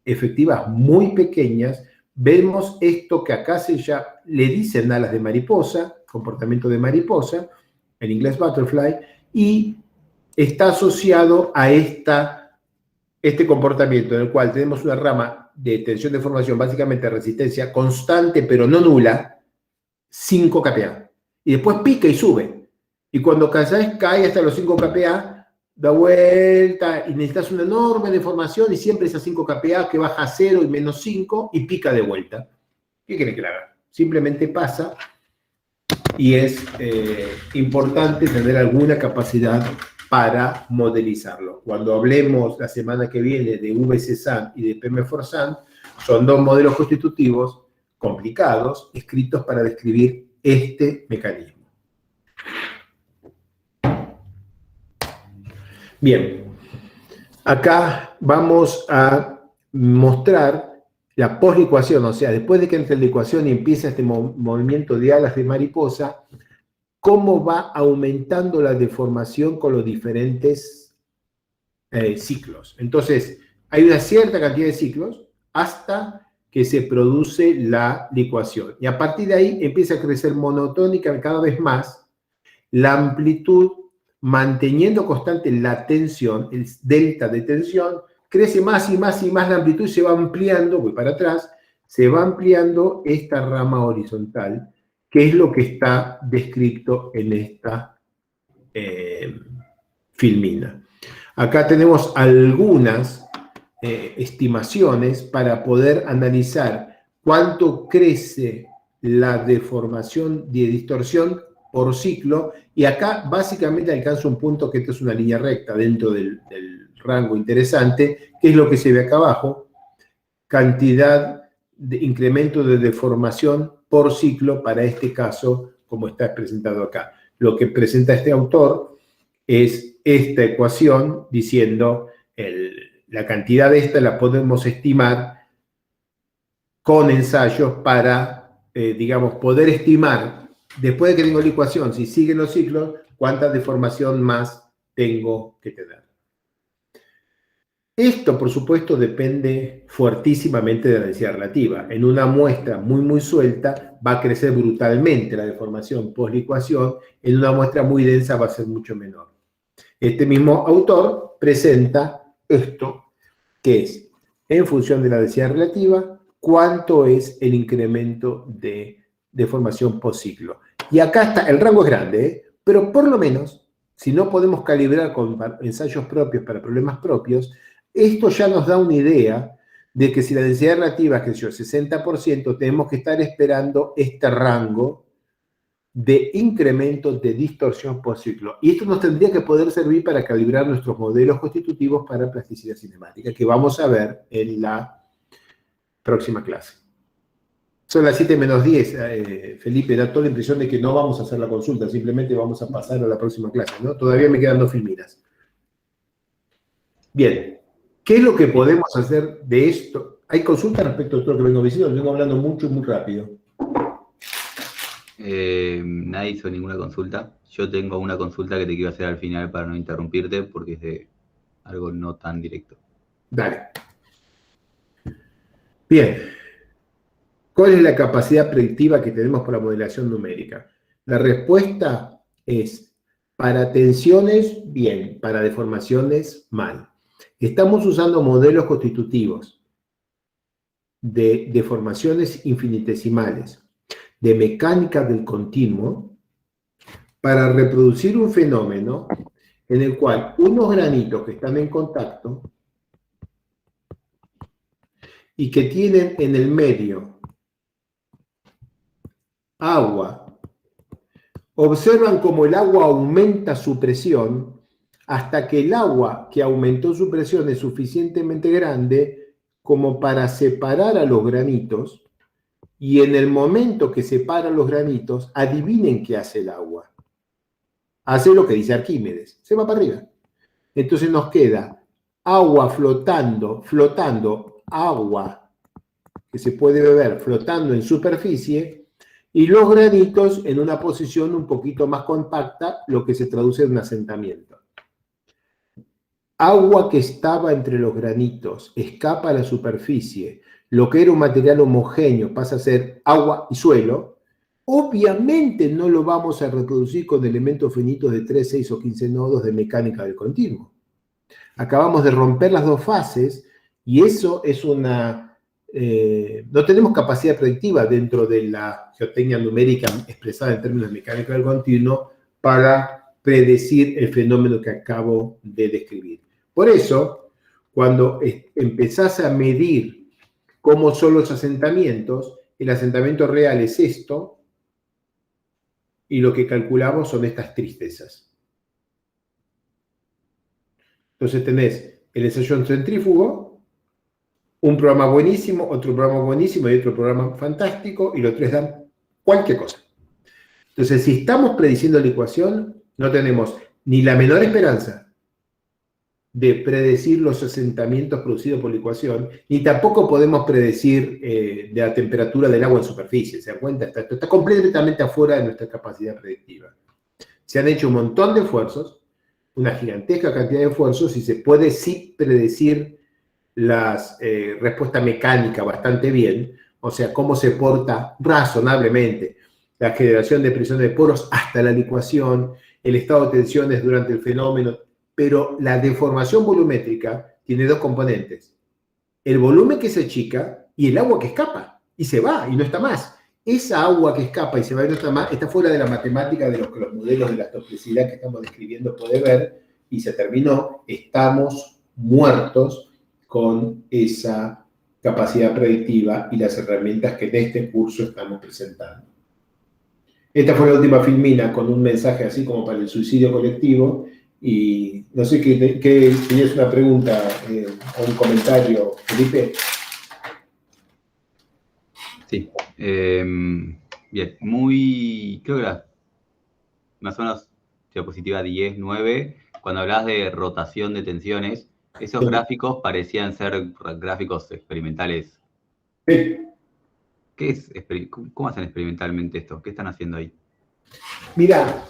efectivas muy pequeñas, vemos esto que acá le dicen alas de mariposa, comportamiento de mariposa, en inglés butterfly, y está asociado a este comportamiento en el cual tenemos una rama de tensión de formación, básicamente resistencia constante pero no nula, 5 kPa. Y después pica y sube. Y cuando cae hasta los 5 kPa, da vuelta y necesitas una enorme deformación y siempre esas 5 kPa que baja a 0 y menos 5 y pica de vuelta. ¿Qué quiere que le haga? Simplemente pasa, y es importante tener alguna capacidad para modelizarlo. Cuando hablemos la semana que viene de VC-SAN y de PM4SAN, son dos modelos constitutivos complicados, escritos para describir este mecanismo. Bien, acá vamos a mostrar la poslicuación, o sea, después de que entre la licuación y empieza este movimiento de alas de mariposa, cómo va aumentando la deformación con los diferentes ciclos. Entonces, hay una cierta cantidad de ciclos hasta que se produce la licuación. Y a partir de ahí empieza a crecer monotónica cada vez más la amplitud, manteniendo constante la tensión, el delta de tensión, crece más y más y más la amplitud y se va ampliando, voy para atrás, se va ampliando esta rama horizontal, que es lo que está descrito en esta filmina. Acá tenemos algunas estimaciones para poder analizar cuánto crece la deformación de distorsión por ciclo, y acá básicamente alcanza un punto que esta es una línea recta dentro del rango interesante, que es lo que se ve acá abajo, cantidad de incremento de deformación por ciclo para este caso, como está presentado acá. Lo que presenta este autor es esta ecuación diciendo la cantidad de esta la podemos estimar con ensayos para, digamos, poder estimar, después de que tengo la ecuación, si siguen los ciclos, cuánta deformación más tengo que tener. Esto, por supuesto, depende fuertísimamente de la densidad relativa. En una muestra muy suelta va a crecer brutalmente la deformación post-licuación, en una muestra muy densa va a ser mucho menor. Este mismo autor presenta esto, que es, en función de la densidad relativa, cuánto es el incremento de deformación post-ciclo. Y acá está, el rango es grande, pero por lo menos, si no podemos calibrar con ensayos propios para problemas propios, esto ya nos da una idea de que si la densidad relativa es, que yo, 60%, tenemos que estar esperando este rango de incremento de distorsión por ciclo. Y esto nos tendría que poder servir para calibrar nuestros modelos constitutivos para plasticidad cinemática, que vamos a ver en la próxima clase. Son las 7 menos 10, Felipe, da toda la impresión de que no vamos a hacer la consulta, simplemente vamos a pasar a la próxima clase, ¿no? Todavía me quedan 2 filminas. Bien, ¿qué es lo que podemos hacer de esto? ¿Hay consultas respecto a esto que vengo diciendo? Vengo hablando mucho y muy rápido. Nadie hizo ninguna consulta. Yo tengo una consulta que te quiero hacer al final para no interrumpirte, porque es de algo no tan directo. Dale. Bien. ¿Cuál es la capacidad predictiva que tenemos para modelación numérica? La respuesta es, para tensiones, bien, para deformaciones, mal. Estamos usando modelos constitutivos de deformaciones infinitesimales, de mecánica del continuo, para reproducir un fenómeno en el cual unos granitos que están en contacto y que tienen en el medio agua, observan cómo el agua aumenta su presión hasta que el agua que aumentó su presión es suficientemente grande como para separar a los granitos, y en el momento que separa los granitos, adivinen qué hace el agua. Hace lo que dice Arquímedes, se va para arriba. Entonces nos queda agua flotando, agua que se puede beber flotando en superficie, y los granitos en una posición un poquito más compacta, lo que se traduce en un asentamiento. Agua que estaba entre los granitos escapa a la superficie, lo que era un material homogéneo pasa a ser agua y suelo. Obviamente no lo vamos a reproducir con elementos finitos de 3, 6 o 15 nodos de mecánica del continuo. Acabamos de romper las dos fases y eso es una... no tenemos capacidad predictiva dentro de la geotecnia numérica expresada en términos de mecánica del continuo para predecir el fenómeno que acabo de describir. Por eso, cuando empezás a medir cómo son los asentamientos, el asentamiento real es esto, y lo que calculamos son estas tristezas. Entonces tenés el ensayo centrífugo, un programa buenísimo, otro programa buenísimo y otro programa fantástico, y los tres dan cualquier cosa. Entonces, si estamos prediciendo la ecuación, no tenemos ni la menor esperanza de predecir los asentamientos producidos por la ecuación, ni tampoco podemos predecir de la temperatura del agua en superficie. ¿Se dan cuenta? Está completamente afuera de nuestra capacidad predictiva. Se han hecho un montón de esfuerzos, una gigantesca cantidad de esfuerzos, y se puede sí predecir las respuestas mecánicas bastante bien, o sea, cómo se porta razonablemente la generación de presión de poros hasta la licuación, el estado de tensiones durante el fenómeno, pero la deformación volumétrica tiene dos componentes: el volumen que se achica y el agua que escapa, y se va, y no está más. Esa agua que escapa y se va y no está más, está fuera de la matemática de lo que los modelos de la toxicidad que estamos describiendo puede ver, y se terminó. Estamos muertos con esa capacidad predictiva y las herramientas que en este curso estamos presentando. Esta fue la última filmina con un mensaje así como para el suicidio colectivo, y no sé qué tenías una pregunta o un comentario, Felipe. Sí, bien, creo que más o menos diapositiva 10, 9, cuando hablabas de rotación de tensiones, esos gráficos parecían ser gráficos experimentales. Sí. ¿Cómo hacen experimentalmente esto? ¿Qué están haciendo ahí? Mira,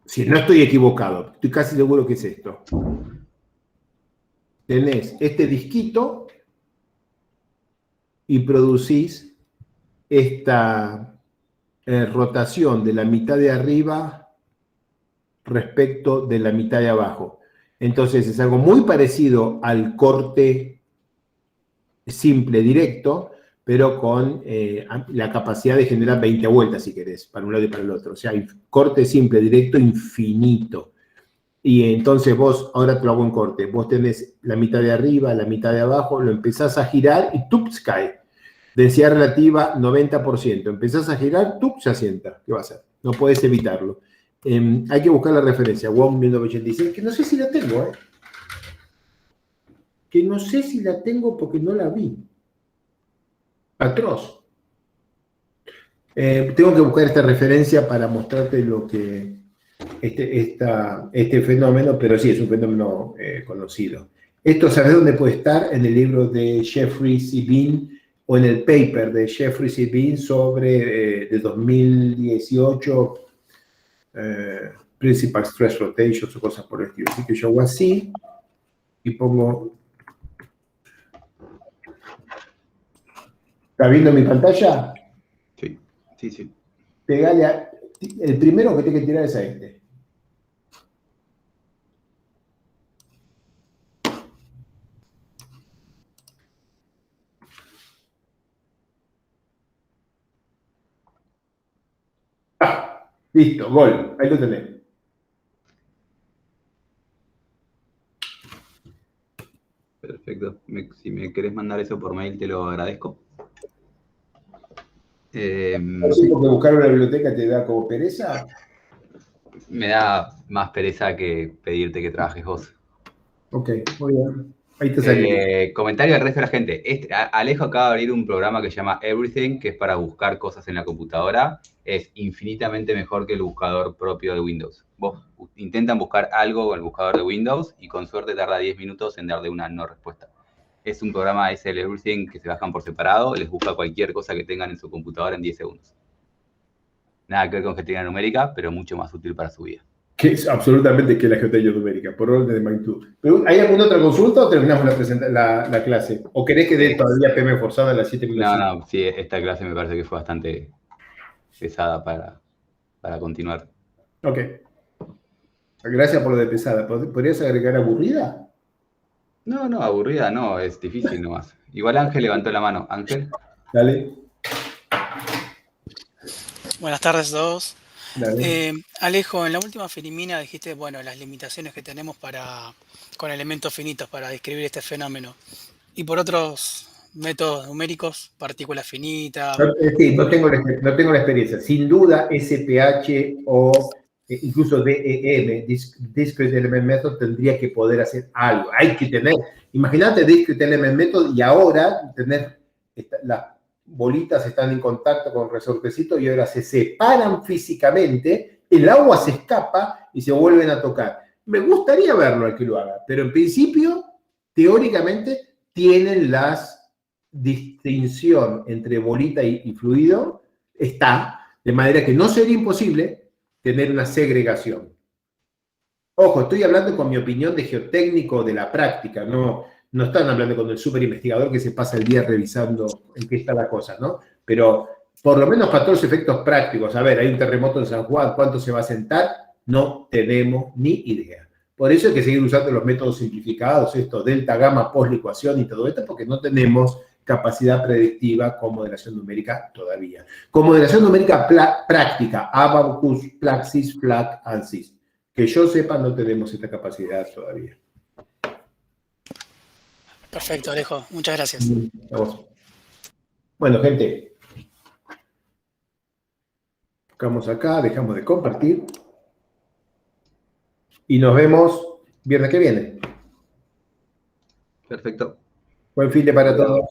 si no estoy equivocado, estoy casi seguro que es esto. Tenés este disquito y producís esta rotación de la mitad de arriba respecto de la mitad de abajo. Entonces es algo muy parecido al corte simple directo, pero con la capacidad de generar 20 vueltas, si querés, para un lado y para el otro. O sea, corte simple directo infinito. Y entonces vos, ahora te lo hago en corte, vos tenés la mitad de arriba, la mitad de abajo, lo empezás a girar y ¡tups! Cae. Densidad relativa 90%. Empezás a girar, ¡tups! Se asienta. ¿Qué va a hacer? No podés evitarlo. Hay que buscar la referencia, Wong 1986, que no sé si la tengo, ¿eh? Que no sé si la tengo porque no la vi. Atroz. Tengo que buscar esta referencia para mostrarte lo que este fenómeno, pero sí, es un fenómeno conocido. Esto, ¿sabes dónde puede estar? En el libro de Jeffrey C. Bean o en el paper de Jeffrey C. Bean sobre de 2018 Principal Stress Rotations o cosas por el estilo. Así que yo hago así y pongo... ¿Está viendo mi pantalla? Sí. Pegale el primero que tiene que tirar es a este. Listo, gol. Ahí lo tenés. Perfecto. Si me querés mandar eso por mail, te lo agradezco. ¿No sé por qué buscar una biblioteca te da como pereza? Me da más pereza que pedirte que trabajes vos. Ok, muy bien. Ahí te salió. Comentario al resto de la gente. Alejo acaba de abrir un programa que se llama Everything, que es para buscar cosas en la computadora. Es infinitamente mejor que el buscador propio de Windows. Vos intentan buscar algo con el buscador de Windows y con suerte tarda 10 minutos en darle una no respuesta. Es un programa, es el Everything, que se bajan por separado, les busca cualquier cosa que tengan en su computadora en 10 segundos. Nada que ver con geometría numérica, pero mucho más útil para su vida. Que es absolutamente que la geometría numérica, por orden de magnitud. ¿Hay alguna otra consulta o terminamos la clase? ¿O querés que dé todavía PM forzada a las 7 minutos? No, sí, esta clase me parece que fue bastante pesada para continuar. Ok. Gracias por lo de pesada. ¿Podrías agregar aburrida? No, aburrida no, es difícil nomás. Igual Ángel levantó la mano. Ángel. Dale. Buenas tardes a todos. Dale. Alejo, en la última Ferimina dijiste, bueno, las limitaciones que tenemos con elementos finitos para describir este fenómeno. Y por otros métodos numéricos, partículas finitas. Sí, no tengo la experiencia. Sin duda, SPH o incluso DEM, Discrete Element Method, tendría que poder hacer algo. Hay que tener, imagínate Discrete Element Method y ahora las bolitas están en contacto con el resortecito y ahora se separan físicamente, el agua se escapa y se vuelven a tocar. Me gustaría verlo al que lo haga, pero en principio, teóricamente, tienen las distinción entre bolita y fluido está, de manera que no sería imposible tener una segregación. Ojo, estoy hablando con mi opinión de geotécnico de la práctica, no están hablando con el super investigador que se pasa el día revisando en qué está la cosa, ¿no? Pero por lo menos para todos los efectos prácticos, a ver, hay un terremoto en San Juan, ¿cuánto se va a sentar? No tenemos ni idea. Por eso hay que seguir usando los métodos simplificados, esto, delta, gamma, poslicuación y todo esto, porque no tenemos capacidad predictiva con moderación numérica todavía. Con moderación numérica práctica, Abacus, Plaxis, FLAC, ANSYS. Que yo sepa, no tenemos esta capacidad todavía. Perfecto, Alejo. Muchas gracias. Vamos. Bueno, gente. Buscamos acá, dejamos de compartir. Y nos vemos viernes que viene. Perfecto. Buen fin de para todos.